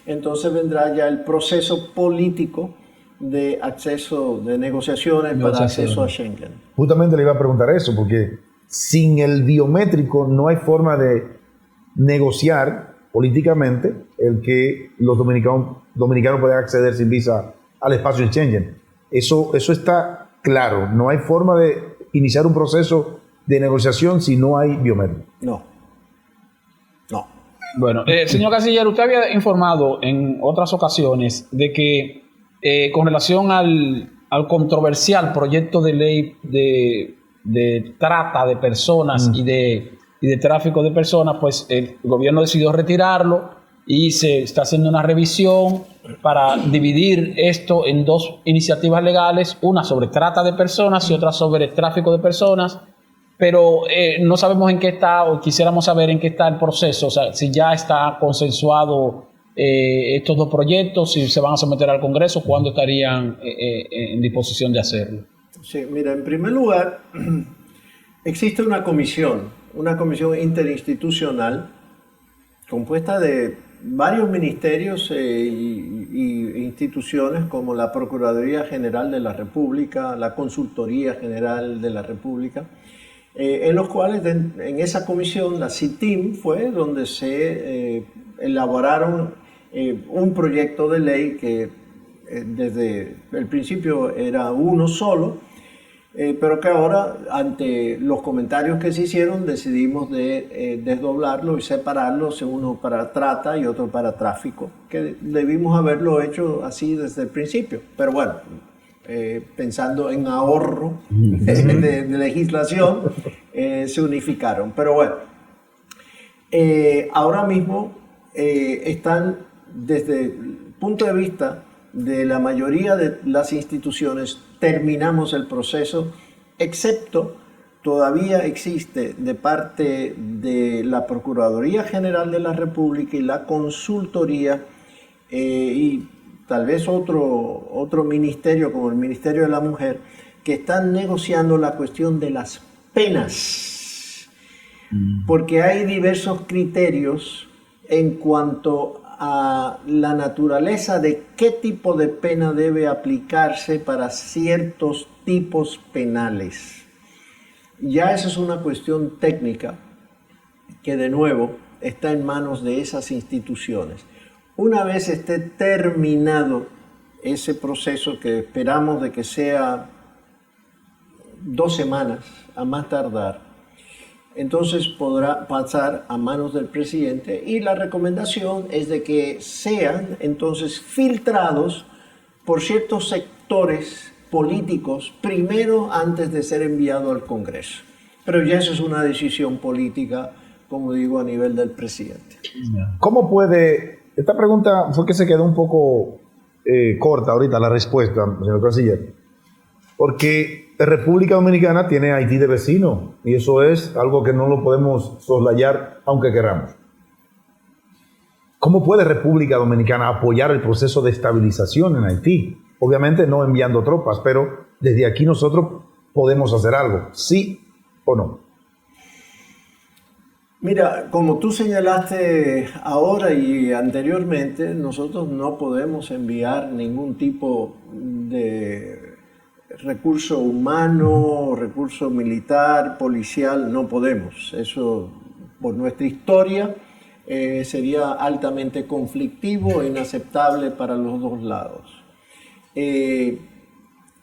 Speaker 2: entonces vendrá ya el proceso político de acceso, de negociaciones para acceso a Schengen.
Speaker 1: Justamente le iba a preguntar eso, porque sin el biométrico no hay forma de negociar políticamente el que los dominicanos puedan acceder sin visa al espacio Schengen. Eso está claro. No hay forma de iniciar un proceso de negociación si no hay biométrico.
Speaker 2: No.
Speaker 3: Bueno, señor Canciller, usted había informado en otras ocasiones de que con relación al controversial proyecto de ley de trata de personas y de tráfico de personas, pues el gobierno decidió retirarlo y se está haciendo una revisión para dividir esto en dos iniciativas legales, una sobre trata de personas y otra sobre tráfico de personas, pero no sabemos en qué está, o quisiéramos saber en qué está el proceso, o sea, si ya está consensuado estos dos proyectos, si se van a someter al Congreso, ¿cuándo estarían en disposición de hacerlo?
Speaker 2: Sí, mira, en primer lugar, existe una comisión interinstitucional compuesta de varios ministerios y instituciones como la Procuraduría General de la República, la Consultoría General de la República, en los cuales en esa comisión, la CITIM, fue donde se elaboraron un proyecto de ley que desde el principio era uno solo, pero que ahora, ante los comentarios que se hicieron, decidimos desdoblarlo y separarlos, uno para trata y otro para tráfico, que debimos haberlo hecho así desde el principio. Pero bueno, pensando en ahorro de legislación, se unificaron. Pero bueno, ahora mismo están, desde el punto de vista de la mayoría de las instituciones, terminamos el proceso, excepto todavía existe de parte de la Procuraduría General de la República y la Consultoría y tal vez otro ministerio como el Ministerio de la Mujer, que están negociando la cuestión de las penas, porque hay diversos criterios en cuanto a la naturaleza de qué tipo de pena debe aplicarse para ciertos tipos penales. Ya esa es una cuestión técnica que de nuevo está en manos de esas instituciones. Una vez esté terminado ese proceso, que esperamos de que sea 2 semanas a más tardar, entonces podrá pasar a manos del presidente, y la recomendación es de que sean entonces filtrados por ciertos sectores políticos primero, antes de ser enviado al Congreso. Pero ya eso es una decisión política, como digo, a nivel del presidente.
Speaker 1: ¿Cómo puede? Esta pregunta fue que se quedó un poco corta ahorita la respuesta, señor canciller, porque República Dominicana tiene a Haití de vecino, y eso es algo que no lo podemos soslayar aunque queramos. ¿Cómo puede República Dominicana apoyar el proceso de estabilización en Haití? Obviamente no enviando tropas, pero desde aquí nosotros podemos hacer algo, ¿sí o no?
Speaker 2: Mira, como tú señalaste ahora y anteriormente, nosotros no podemos enviar ningún tipo de recurso humano, recurso militar, policial, no podemos. Eso, por nuestra historia, sería altamente conflictivo e inaceptable para los dos lados.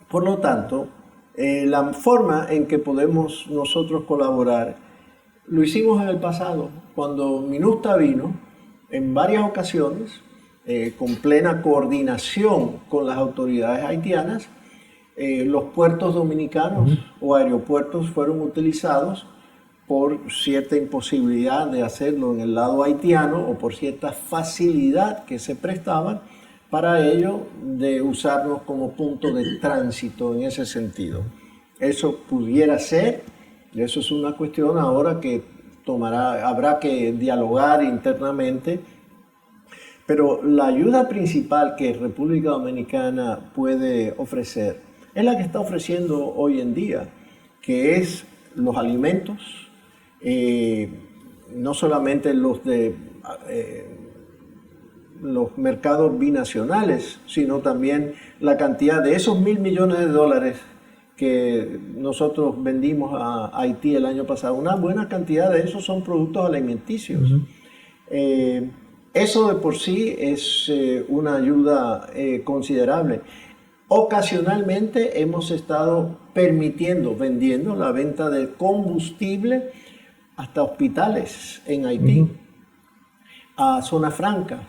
Speaker 2: Por lo tanto, la forma en que podemos nosotros colaborar, lo hicimos en el pasado, cuando MINUSTA vino en varias ocasiones, con plena coordinación con las autoridades haitianas. Los puertos dominicanos o aeropuertos fueron utilizados por cierta imposibilidad de hacerlo en el lado haitiano o por cierta facilidad que se prestaban para ello de usarlos como punto de tránsito en ese sentido. Eso pudiera ser, y eso es una cuestión ahora que habrá que dialogar internamente, pero la ayuda principal que República Dominicana puede ofrecer es la que está ofreciendo hoy en día, que es los alimentos, no solamente los de los mercados binacionales, sino también la cantidad de esos $1.000 millones que nosotros vendimos a Haití el año pasado. Una buena cantidad de esos son productos alimenticios. Eso de por sí es una ayuda considerable. Ocasionalmente hemos estado vendiendo la venta de combustible hasta hospitales en Haití, a zonas francas,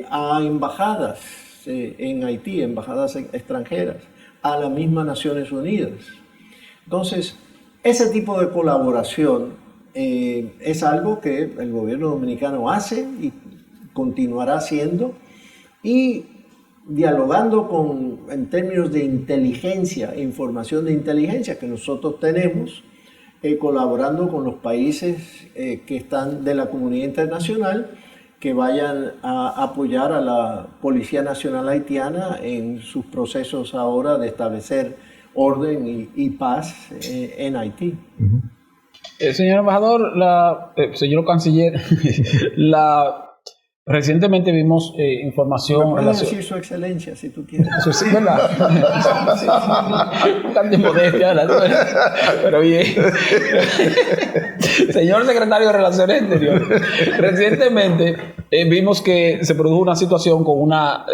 Speaker 2: a embajadas en Haití, embajadas extranjeras, a las mismas Naciones Unidas. Entonces, ese tipo de colaboración es algo que el gobierno dominicano hace y continuará haciendo, y dialogando en términos de inteligencia, información de inteligencia que nosotros tenemos, colaborando con los países que están de la comunidad internacional, que vayan a apoyar a la Policía Nacional Haitiana en sus procesos ahora de establecer orden y paz en Haití.
Speaker 3: Señor embajador, señor canciller, recientemente vimos información.
Speaker 2: Puede decir su excelencia si tú quieres.
Speaker 3: Eso sí, ¿verdad? Un cambio de modestia, pero bien. Señor secretario de Relaciones Exteriores, recientemente vimos que se produjo una situación con una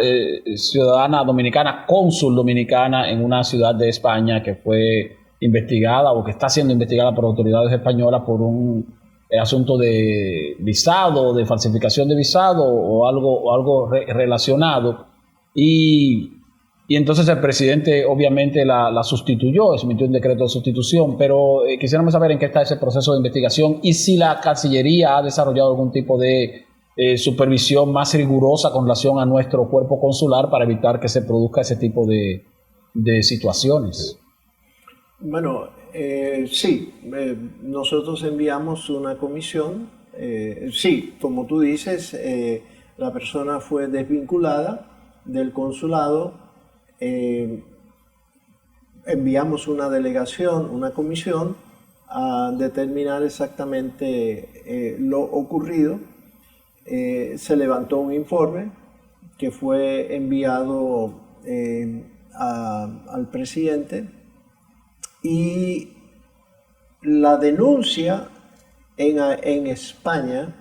Speaker 3: ciudadana dominicana, cónsul dominicana en una ciudad de España que fue investigada o que está siendo investigada por autoridades españolas por un asunto de visado, de falsificación de visado o algo relacionado. Y entonces el presidente obviamente la sustituyó, emitió un decreto de sustitución, pero quisiéramos saber en qué está ese proceso de investigación y si la Cancillería ha desarrollado algún tipo de supervisión más rigurosa con relación a nuestro cuerpo consular para evitar que se produzca ese tipo de situaciones.
Speaker 2: Bueno, sí, nosotros enviamos una comisión, sí, como tú dices, la persona fue desvinculada del consulado. Enviamos una delegación, una comisión a determinar exactamente lo ocurrido. Se levantó un informe que fue enviado al presidente y la denuncia en España,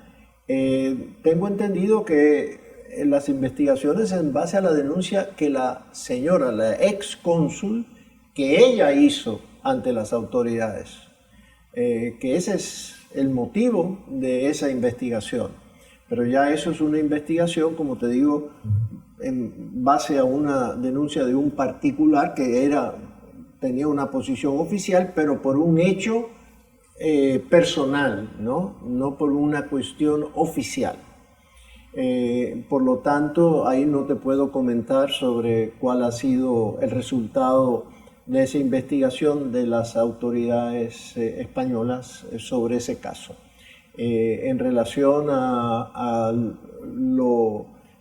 Speaker 2: tengo entendido que las investigaciones en base a la denuncia que la señora, la ex cónsul, que ella hizo ante las autoridades, que ese es el motivo de esa investigación. Pero ya eso es una investigación, como te digo, en base a una denuncia de un particular que tenía una posición oficial, pero por un hecho personal, no por una cuestión oficial. Por lo tanto, ahí no te puedo comentar sobre cuál ha sido el resultado de esa investigación de las autoridades españolas sobre ese caso. En relación a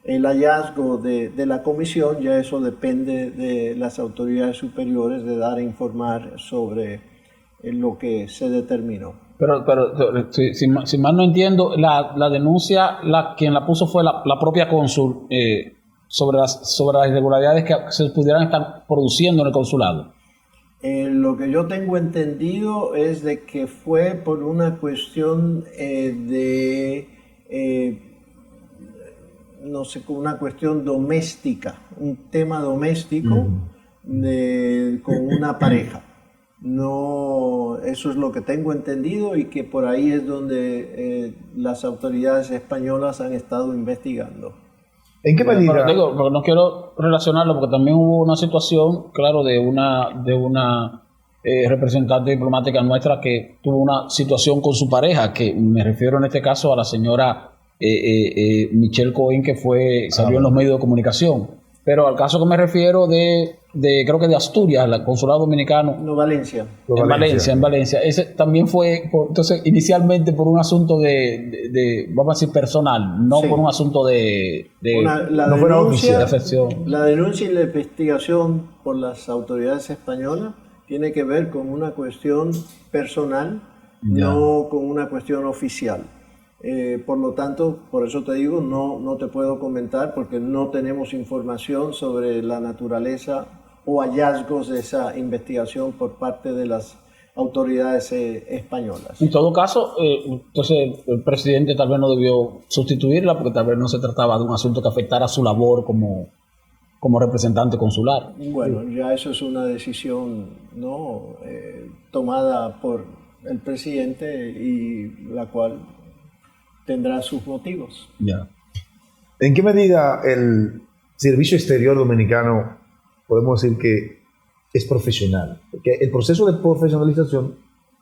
Speaker 2: el hallazgo de la comisión, ya eso depende de las autoridades superiores de dar a informar sobre lo que se determinó.
Speaker 3: Pero si mal no entiendo, la denuncia, quien la puso fue la propia cónsul sobre las irregularidades que se pudieran estar produciendo en el consulado.
Speaker 2: Lo que yo tengo entendido es de que fue por una cuestión no sé, una cuestión doméstica, un tema doméstico con una pareja. No, eso es lo que tengo entendido y que por ahí es donde las autoridades españolas han estado investigando.
Speaker 1: ¿En qué medida?
Speaker 3: Pero digo, porque no quiero relacionarlo porque también hubo una situación, claro, de una representante diplomática nuestra que tuvo una situación con su pareja, que me refiero en este caso a la señora Michelle Cohen, que salió en los medios de comunicación. Pero al caso que me refiero creo que de Asturias, el consulado dominicano.
Speaker 2: No, Valencia.
Speaker 3: En Valencia. Ese también fue, entonces, inicialmente por un asunto de vamos a decir, personal, no sí, por un asunto
Speaker 2: de afección. La denuncia y la investigación por las autoridades españolas tiene que ver con una cuestión personal, no con una cuestión oficial. Por lo tanto, por eso te digo, no te puedo comentar porque no tenemos información sobre la naturaleza o hallazgos de esa investigación por parte de las autoridades españolas.
Speaker 3: En todo caso, entonces el presidente tal vez no debió sustituirla porque tal vez no se trataba de un asunto que afectara su labor como representante consular.
Speaker 2: Bueno, ya eso es una decisión tomada por el presidente y la cual tendrá sus motivos.
Speaker 1: Ya. ¿En qué medida el servicio exterior dominicano podemos decir que es profesional? Porque el proceso de profesionalización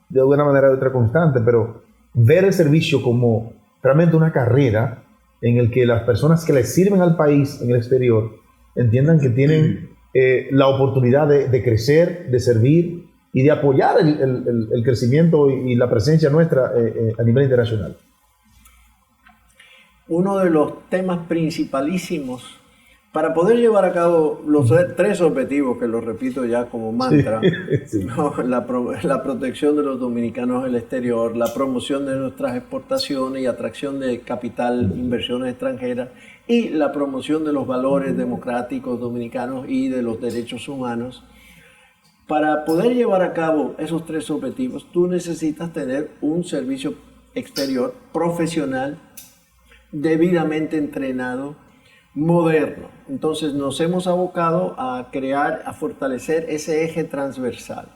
Speaker 1: de alguna manera es otra constante, pero ver el servicio como realmente una carrera en el que las personas que le sirven al país en el exterior entiendan que tienen la oportunidad de crecer, de servir y de apoyar el crecimiento y la presencia nuestra a nivel internacional.
Speaker 2: Uno de los temas principalísimos para poder llevar a cabo los tres objetivos, que los repito ya como mantra, sí. La protección de los dominicanos en el exterior, la promoción de nuestras exportaciones y atracción de capital, inversiones extranjeras y la promoción de los valores democráticos dominicanos y de los derechos humanos. Para poder llevar a cabo esos 3 objetivos, tú necesitas tener un servicio exterior profesional, debidamente entrenado, moderno. Entonces nos hemos abocado a fortalecer ese eje transversal.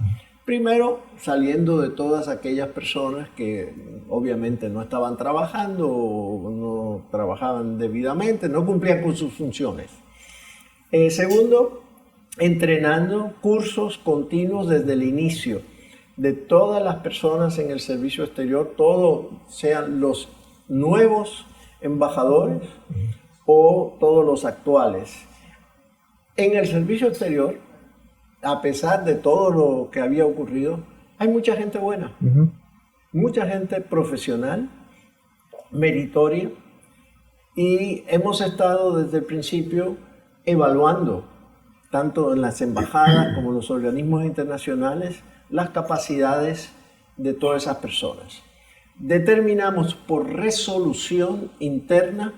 Speaker 2: Primero, saliendo de todas aquellas personas que obviamente no estaban trabajando o no trabajaban debidamente, no cumplían con sus funciones. Segundo, entrenando cursos continuos desde el inicio de todas las personas en el servicio exterior, todos sean los nuevos embajadores o todos los actuales. En el servicio exterior, a pesar de todo lo que había ocurrido, hay mucha gente buena, mucha gente profesional, meritoria, y hemos estado desde el principio evaluando, tanto en las embajadas como en los organismos internacionales, las capacidades de todas esas personas. Determinamos por resolución interna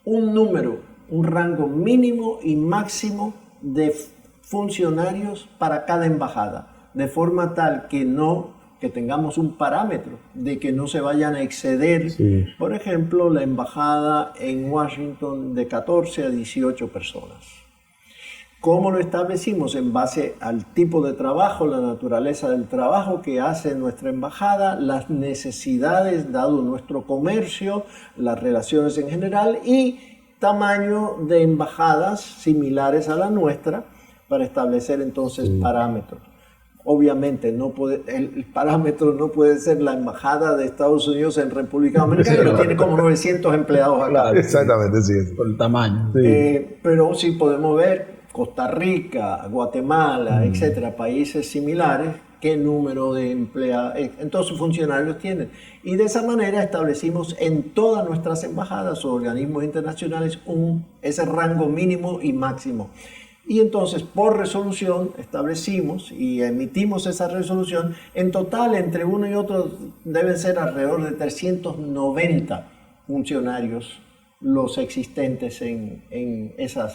Speaker 2: un número, un rango mínimo y máximo de funcionarios para cada embajada, de forma tal que tengamos un parámetro de que no se vayan a exceder, por ejemplo, la embajada en Washington de 14 a 18 personas. ¿Cómo lo establecimos? En base al tipo de trabajo, la naturaleza del trabajo que hace nuestra embajada, las necesidades dado nuestro comercio, las relaciones en general y tamaño de embajadas similares a la nuestra para establecer entonces parámetros. Obviamente el parámetro no puede ser la embajada de Estados Unidos en República Dominicana, que tiene como 900 empleados acá.
Speaker 1: Claro, exactamente, sí.
Speaker 3: Por el tamaño.
Speaker 2: Pero sí podemos ver Costa Rica, Guatemala, etcétera, países similares, qué número de empleados, entonces funcionarios tienen. Y de esa manera establecimos en todas nuestras embajadas o organismos internacionales ese rango mínimo y máximo. Y entonces por resolución establecimos y emitimos esa resolución. En total, entre uno y otro deben ser alrededor de 390 funcionarios los existentes en esas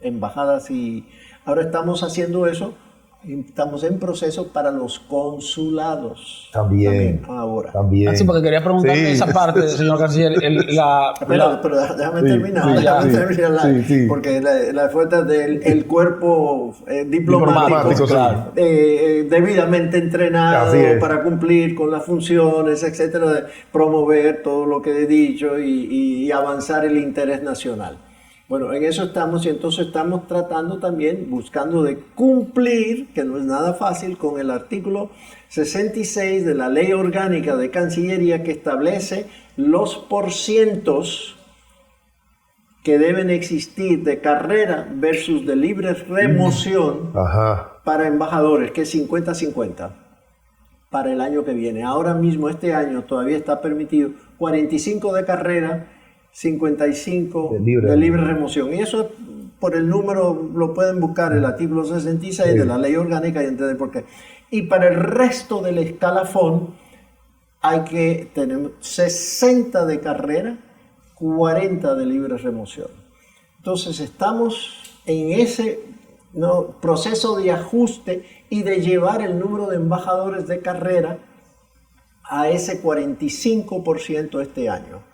Speaker 2: embajadas, y ahora estamos haciendo eso, estamos en proceso para los consulados.
Speaker 1: También
Speaker 2: ahora.
Speaker 3: Así porque quería preguntarle esa parte, señor canciller.
Speaker 2: Pero déjame terminar, porque la fuerza del cuerpo diplomático
Speaker 3: claro.
Speaker 2: Debidamente entrenado para cumplir con las funciones, etcétera, de promover todo lo que he dicho y avanzar el interés nacional. Bueno, en eso estamos, y entonces estamos tratando también, buscando de cumplir, que no es nada fácil, con el artículo 66 de la Ley Orgánica de Cancillería, que establece los porcientos que deben existir de carrera versus de libre remoción para embajadores, que es 50-50 para el año que viene. Ahora mismo, este año, todavía está permitido 45 de carrera, 55 de libre remoción. Y eso, por el número, lo pueden buscar, el artículo 66 de la Ley Orgánica, y entender por qué. Y para el resto del escalafón hay que tener 60 de carrera, 40 de libre remoción. Entonces estamos en ese proceso de ajuste y de llevar el número de embajadores de carrera a ese 45% este año.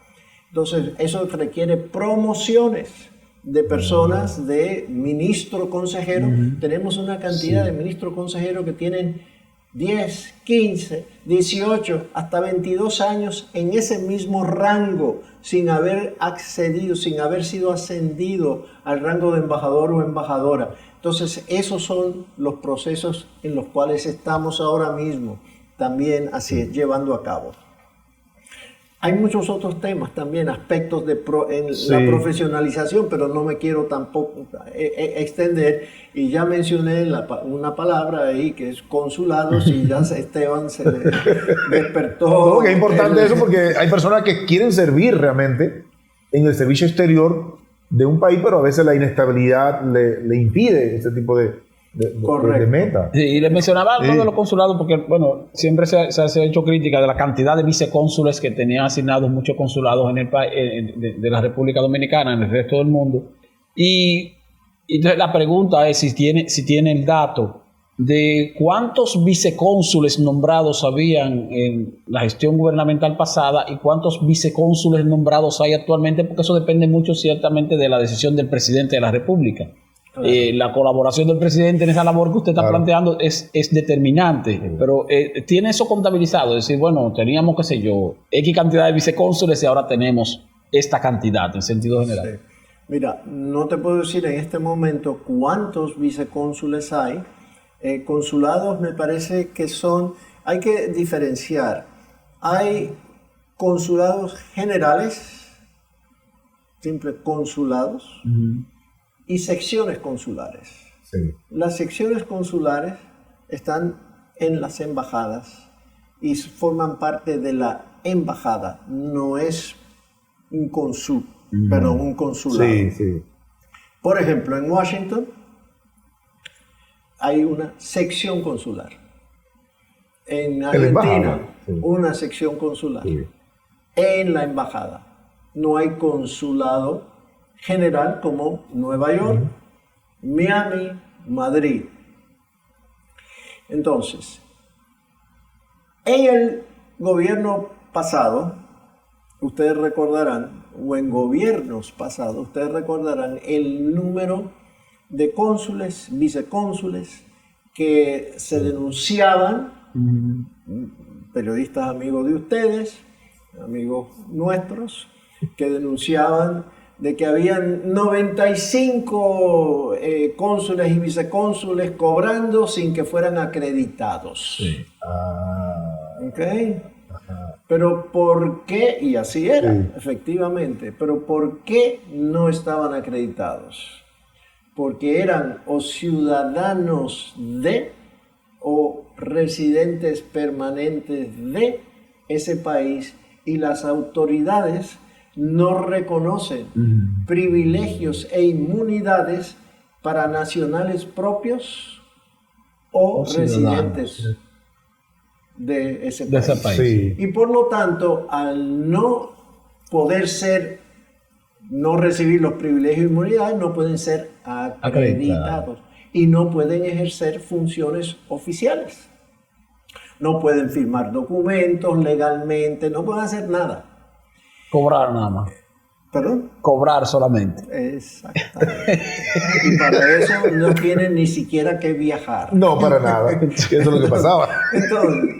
Speaker 2: Entonces, eso requiere promociones de personas, de ministro consejero. Tenemos una cantidad de ministros consejeros que tienen 10, 15, 18, hasta 22 años en ese mismo rango, sin haber accedido, sin haber sido ascendido al rango de embajador o embajadora. Entonces, esos son los procesos en los cuales estamos ahora mismo también llevando a cabo. Hay muchos otros temas también, aspectos de la profesionalización, pero no me quiero tampoco extender. Y ya mencioné una palabra ahí que es consulados, y ya Esteban se despertó.
Speaker 1: No, que es importante eso, porque hay personas que quieren servir realmente en el servicio exterior de un país, pero a veces la inestabilidad le impide ese tipo de meta.
Speaker 3: Y le mencionaba algo de los consulados, porque bueno, siempre se ha hecho crítica de la cantidad de vicecónsules que tenían asignados muchos consulados en el país de la República Dominicana, en el resto del mundo. Y entonces la pregunta es si tiene el dato de cuántos vicecónsules nombrados habían en la gestión gubernamental pasada y cuántos vicecónsules nombrados hay actualmente, porque eso depende mucho ciertamente de la decisión del presidente de la República. Claro. La colaboración del presidente en esa labor que usted está planteando es determinante, pero tiene eso contabilizado, es decir, bueno, teníamos, qué sé yo, X cantidad de vicecónsules y ahora tenemos esta cantidad en sentido general.
Speaker 2: Sí. Mira, no te puedo decir en este momento cuántos vicecónsules hay. Consulados me parece que hay que diferenciar. Hay consulados generales, simples consulados, y secciones consulares. Sí. Las secciones consulares están en las embajadas y forman parte de la embajada, no es un consulado. Sí, sí. Por ejemplo, en Washington hay una sección consular. En Argentina, una sección consular. Sí. En la embajada. No hay consulado general como Nueva York, Miami, Madrid. Entonces, en el gobierno pasado, ustedes recordarán, o en gobiernos pasados, ustedes recordarán el número de cónsules, vicecónsules que se denunciaban, periodistas amigos de ustedes, amigos nuestros, que denunciaban de que habían 95 cónsules y vicecónsules cobrando sin que fueran acreditados. Sí. ¿Ok? Pero ¿por qué? Y así era, efectivamente. Pero ¿por qué no estaban acreditados? Porque eran o ciudadanos de o residentes permanentes de ese país y las autoridades no reconocen privilegios e inmunidades para nacionales propios o residentes de ese país. Sí. Y por lo tanto, al no poder no recibir los privilegios e inmunidades, no pueden ser acreditados y no pueden ejercer funciones oficiales. No pueden firmar documentos legalmente, no pueden hacer nada.
Speaker 3: Cobrar nada más.
Speaker 2: ¿Perdón?
Speaker 3: Cobrar solamente.
Speaker 2: Exactamente. Y para eso no tienen ni siquiera que viajar.
Speaker 1: No, para nada. Eso es lo que pasaba.
Speaker 2: Entonces,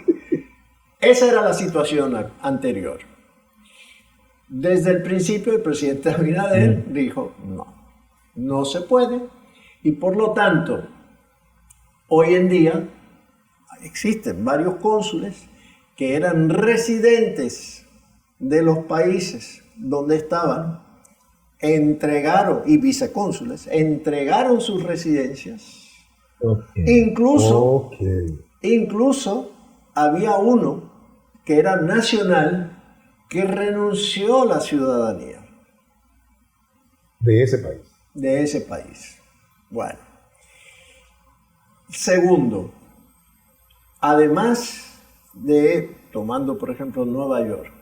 Speaker 2: esa era la situación anterior. Desde el principio el presidente Abinader dijo, no se puede. Y por lo tanto, hoy en día existen varios cónsules que eran residentes de los países donde estaban, y vicecónsules, entregaron sus residencias. Incluso había uno que era nacional que renunció a la ciudadanía.
Speaker 1: De ese país.
Speaker 2: De ese país. Bueno. Segundo, además de, tomando por ejemplo Nueva York,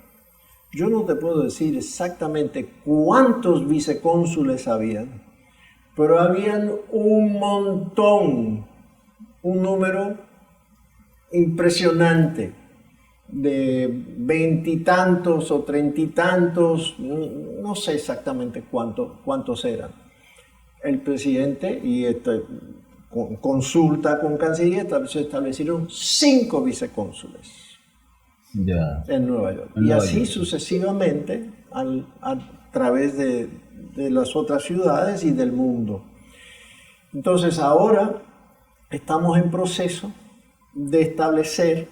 Speaker 2: yo no te puedo decir exactamente cuántos vicecónsules habían, pero habían un montón, un número impresionante de 20 y tantos o 30 y tantos, no sé exactamente cuántos eran. El presidente consulta con Canciller, se establecieron 5 vicecónsules. En Nueva York. Y así sucesivamente a través de las otras ciudades y del mundo. Entonces ahora estamos en proceso de establecer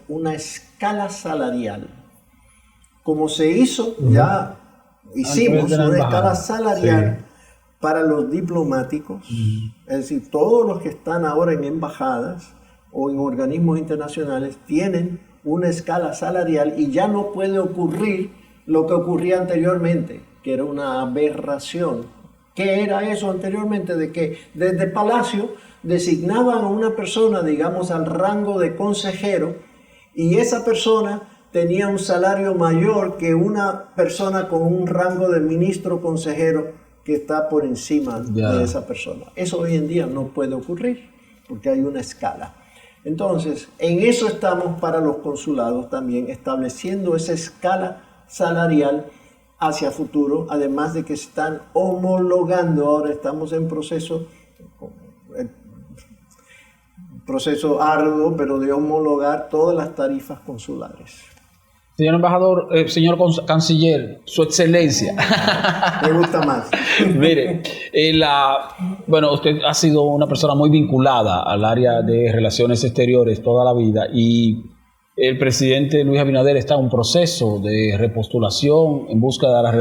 Speaker 2: una escala salarial. Como se hizo, ya hicimos una escala salarial para los diplomáticos, es decir, todos los que están ahora en embajadas o en organismos internacionales tienen una escala salarial y ya no puede ocurrir lo que ocurría anteriormente, que era una aberración. ¿Qué era eso anteriormente? De que desde Palacio designaban a una persona, digamos, al rango de consejero y esa persona tenía un salario mayor que una persona con un rango de ministro consejero que está por encima de esa persona. Eso hoy en día no puede ocurrir porque hay una escala. Entonces, en eso estamos para los consulados también, estableciendo esa escala salarial hacia futuro, además de que están homologando, ahora estamos en proceso arduo, pero de homologar todas las tarifas consulares.
Speaker 3: Señor embajador, señor canciller, su excelencia.
Speaker 2: Me gusta más.
Speaker 3: Mire, bueno, usted ha sido una persona muy vinculada al área de relaciones exteriores toda la vida y el presidente Luis Abinader está en un proceso de repostulación en busca de la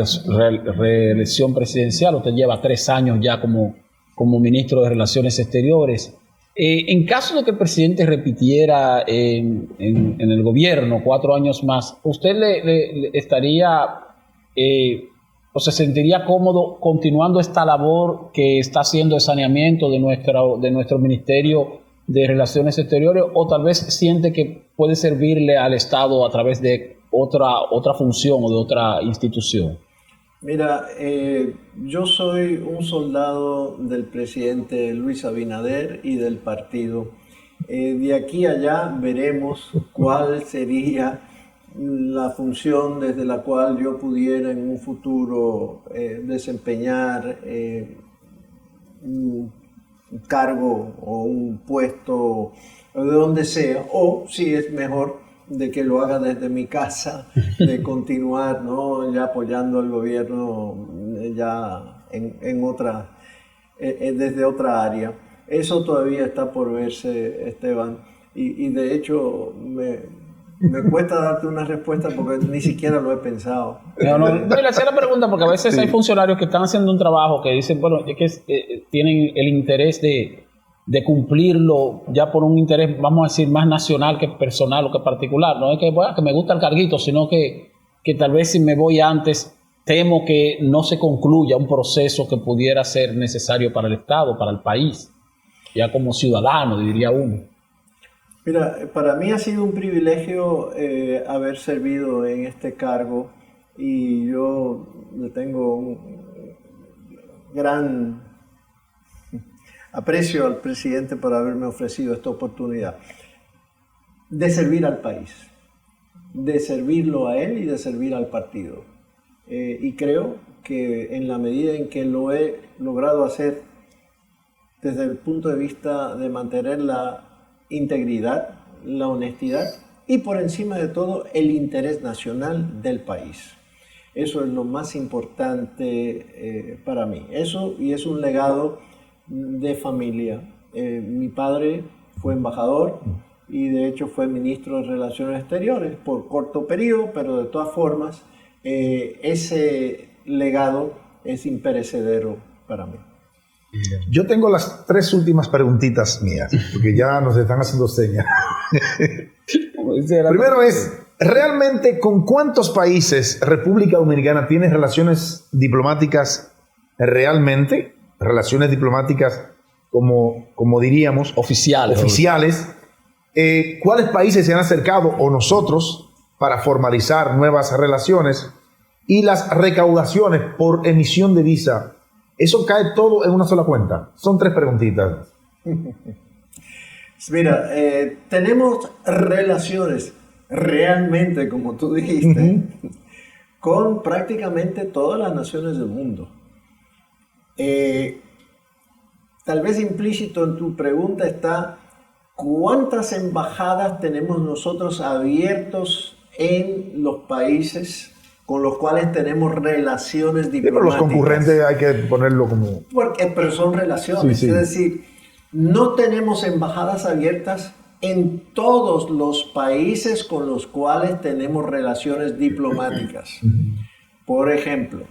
Speaker 3: reelección presidencial. Usted lleva 3 años ya como ministro de Relaciones Exteriores. En caso de que el presidente repitiera en el gobierno 4 años más, ¿usted le estaría o se sentiría cómodo continuando esta labor que está haciendo de saneamiento de nuestro Ministerio de Relaciones Exteriores, o tal vez siente que puede servirle al Estado a través de otra función o de otra institución?
Speaker 2: Mira, yo soy un soldado del presidente Luis Abinader y del partido. De aquí a allá veremos cuál sería la función desde la cual yo pudiera en un futuro desempeñar un cargo o un puesto de donde sea, o si es mejor de que lo haga desde mi casa, de continuar, ¿no?, ya apoyando al gobierno ya en otra, desde otra área. Eso todavía está por verse, Esteban, y de hecho me cuesta darte una respuesta porque ni siquiera lo he pensado.
Speaker 3: No, le hacía la pregunta porque a veces sí hay funcionarios que están haciendo un trabajo que dicen, bueno, es que tienen el interés de cumplirlo ya por un interés, vamos a decir, más nacional que personal o que particular. No es que, bueno, que me gusta el carguito, sino que tal vez si me voy antes, temo que no se concluya un proceso que pudiera ser necesario para el Estado, para el país, ya como ciudadano, diría uno.
Speaker 2: Mira, para mí ha sido un privilegio haber servido en este cargo y yo le tengo un gran aprecio al presidente por haberme ofrecido esta oportunidad de servir al país, de servirlo a él y de servir al partido. Y creo que en la medida en que lo he logrado hacer desde el punto de vista de mantener la integridad, la honestidad y por encima de todo el interés nacional del país. Eso es lo más importante para mí. Eso, y es un legado de familia. Mi padre fue embajador y de hecho fue ministro de Relaciones Exteriores por corto periodo, pero de todas formas ese legado es imperecedero para mí.
Speaker 1: Yo tengo las 3 últimas preguntitas mías, porque ya nos están haciendo señas. Primero es, ¿realmente con cuántos países República Dominicana tiene relaciones diplomáticas realmente? Relaciones diplomáticas como diríamos oficiales. ¿Cuáles países se han acercado o nosotros para formalizar nuevas relaciones? Y las recaudaciones por emisión de visa, ¿eso cae todo en una sola cuenta? Son 3 preguntitas.
Speaker 2: Mira, tenemos relaciones realmente, como tú dijiste, con prácticamente todas las naciones del mundo. Tal vez implícito en tu pregunta está ¿cuántas embajadas tenemos nosotros abiertos en los países con los cuales tenemos relaciones diplomáticas?
Speaker 1: Pero los concurrentes hay que ponerlo como...
Speaker 2: Pero son relaciones, sí. Es decir, no tenemos embajadas abiertas en todos los países con los cuales tenemos relaciones diplomáticas. Por ejemplo,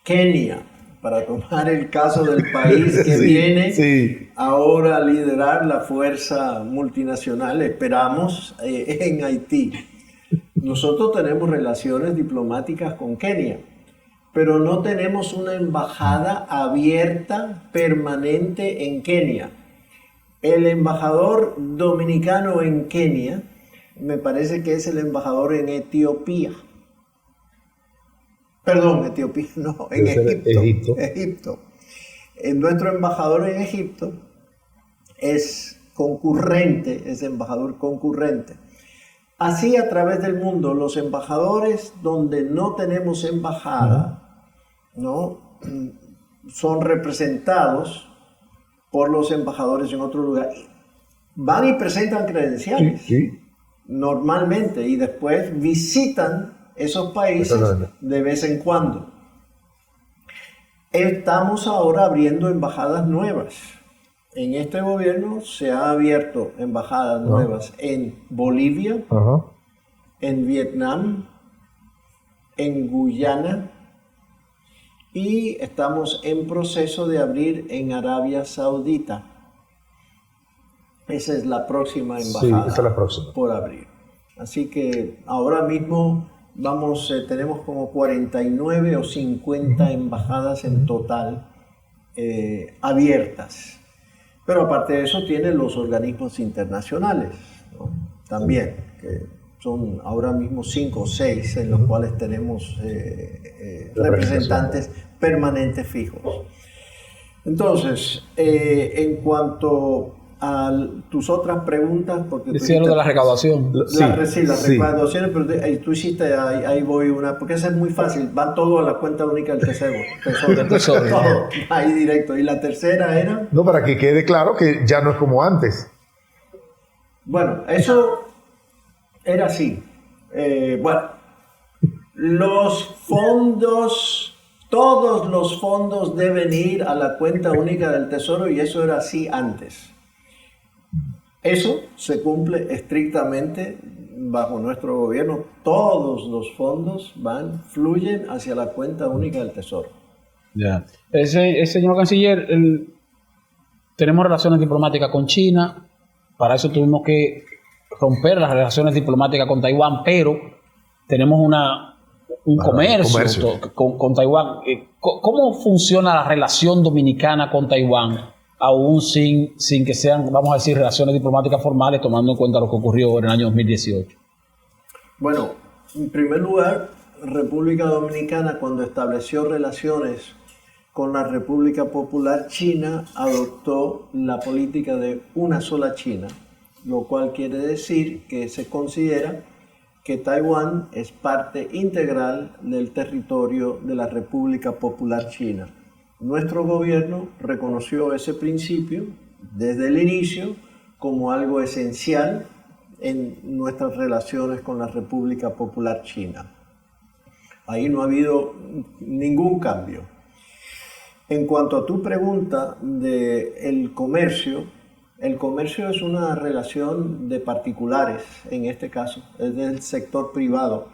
Speaker 2: Kenia, para tomar el caso del país que viene ahora a liderar la fuerza multinacional, esperamos, en Haití. Nosotros tenemos relaciones diplomáticas con Kenia, pero no tenemos una embajada abierta, permanente en Kenia. El embajador dominicano en Kenia, me parece que es el embajador en Etiopía. Perdón, Etiopía, no, en Egipto. Nuestro embajador en Egipto es concurrente, es embajador concurrente. Así a través del mundo, los embajadores donde no tenemos embajada, ¿no?, son representados por los embajadores en otro lugar. Van y presentan credenciales, normalmente, y después visitan esos países de vez en cuando. Estamos ahora abriendo embajadas nuevas. En este gobierno se han abierto embajadas nuevas en Bolivia, en Vietnam, en Guyana, y estamos en proceso de abrir en Arabia Saudita. Esa es la próxima embajada,
Speaker 1: esa es la próxima
Speaker 2: por abrir. Así que ahora mismo tenemos como 49 o 50 embajadas en total abiertas. Pero aparte de eso tienen los organismos internacionales, ¿no?, también, que son ahora mismo 5 o 6 en los cuales tenemos representantes permanentes fijos. Entonces, en cuanto a tus otras preguntas, porque
Speaker 3: decía de la recaudación.
Speaker 2: Las recaudaciones, pero tú hiciste, ahí voy una, porque esa es muy fácil, van todo a la cuenta única del tesoro. Todo, ahí directo. Y la tercera era...
Speaker 1: No, para que quede claro que ya no es como antes.
Speaker 2: Bueno, eso era así. Los fondos, todos los fondos deben ir a la cuenta única del tesoro, y eso era así antes. Eso se cumple estrictamente bajo nuestro gobierno. Todos los fondos fluyen hacia la cuenta única del tesoro.
Speaker 3: Ya. Señor canciller, tenemos relaciones diplomáticas con China. Para eso tuvimos que romper las relaciones diplomáticas con Taiwán, pero tenemos un comercio con Taiwán. ¿Cómo funciona la relación dominicana con Taiwán, aún sin que sean, vamos a decir, relaciones diplomáticas formales, tomando en cuenta lo que ocurrió en el año 2018?
Speaker 2: Bueno, en primer lugar, República Dominicana, cuando estableció relaciones con la República Popular China, adoptó la política de una sola China, lo cual quiere decir que se considera que Taiwán es parte integral del territorio de la República Popular China. Nuestro gobierno reconoció ese principio desde el inicio como algo esencial en nuestras relaciones con la República Popular China. Ahí no ha habido ningún cambio. En cuanto a tu pregunta del comercio, el comercio es una relación de particulares, en este caso, es del sector privado.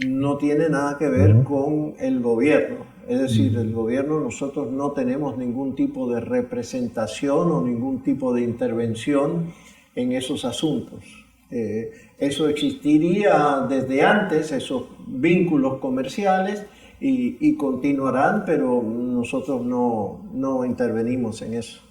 Speaker 2: No tiene nada que ver con el gobierno. Es decir, el gobierno, nosotros no tenemos ningún tipo de representación o ningún tipo de intervención en esos asuntos. Eso existiría desde antes, esos vínculos comerciales, y continuarán, pero nosotros no intervenimos en eso.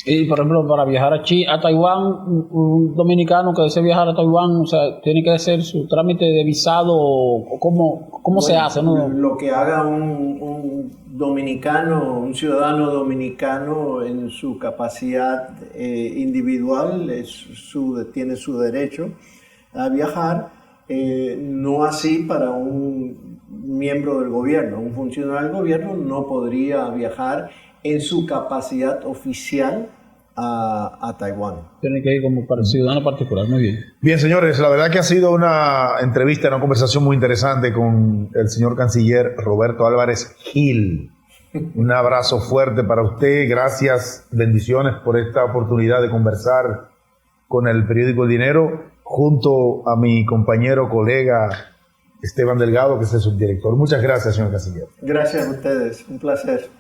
Speaker 3: Y, por ejemplo, para viajar a Taiwán, un dominicano que desee viajar a Taiwán, o sea, tiene que hacer su trámite de visado, o ¿cómo se hace, ¿no?
Speaker 2: Lo que haga un dominicano, un ciudadano dominicano en su capacidad individual, tiene su derecho a viajar, no así para un miembro del gobierno. Un funcionario del gobierno no podría viajar en su capacidad oficial a Taiwán.
Speaker 3: Tiene que ir como para ciudadano particular. Muy bien.
Speaker 1: Bien, señores, la verdad que ha sido una entrevista, una conversación muy interesante con el señor canciller Roberto Álvarez Gil. Un abrazo fuerte para usted. Gracias, bendiciones por esta oportunidad de conversar con el periódico El Dinero, junto a mi compañero, colega Esteban Delgado, que es el subdirector. Muchas gracias, señor canciller.
Speaker 2: Gracias a ustedes. Un placer.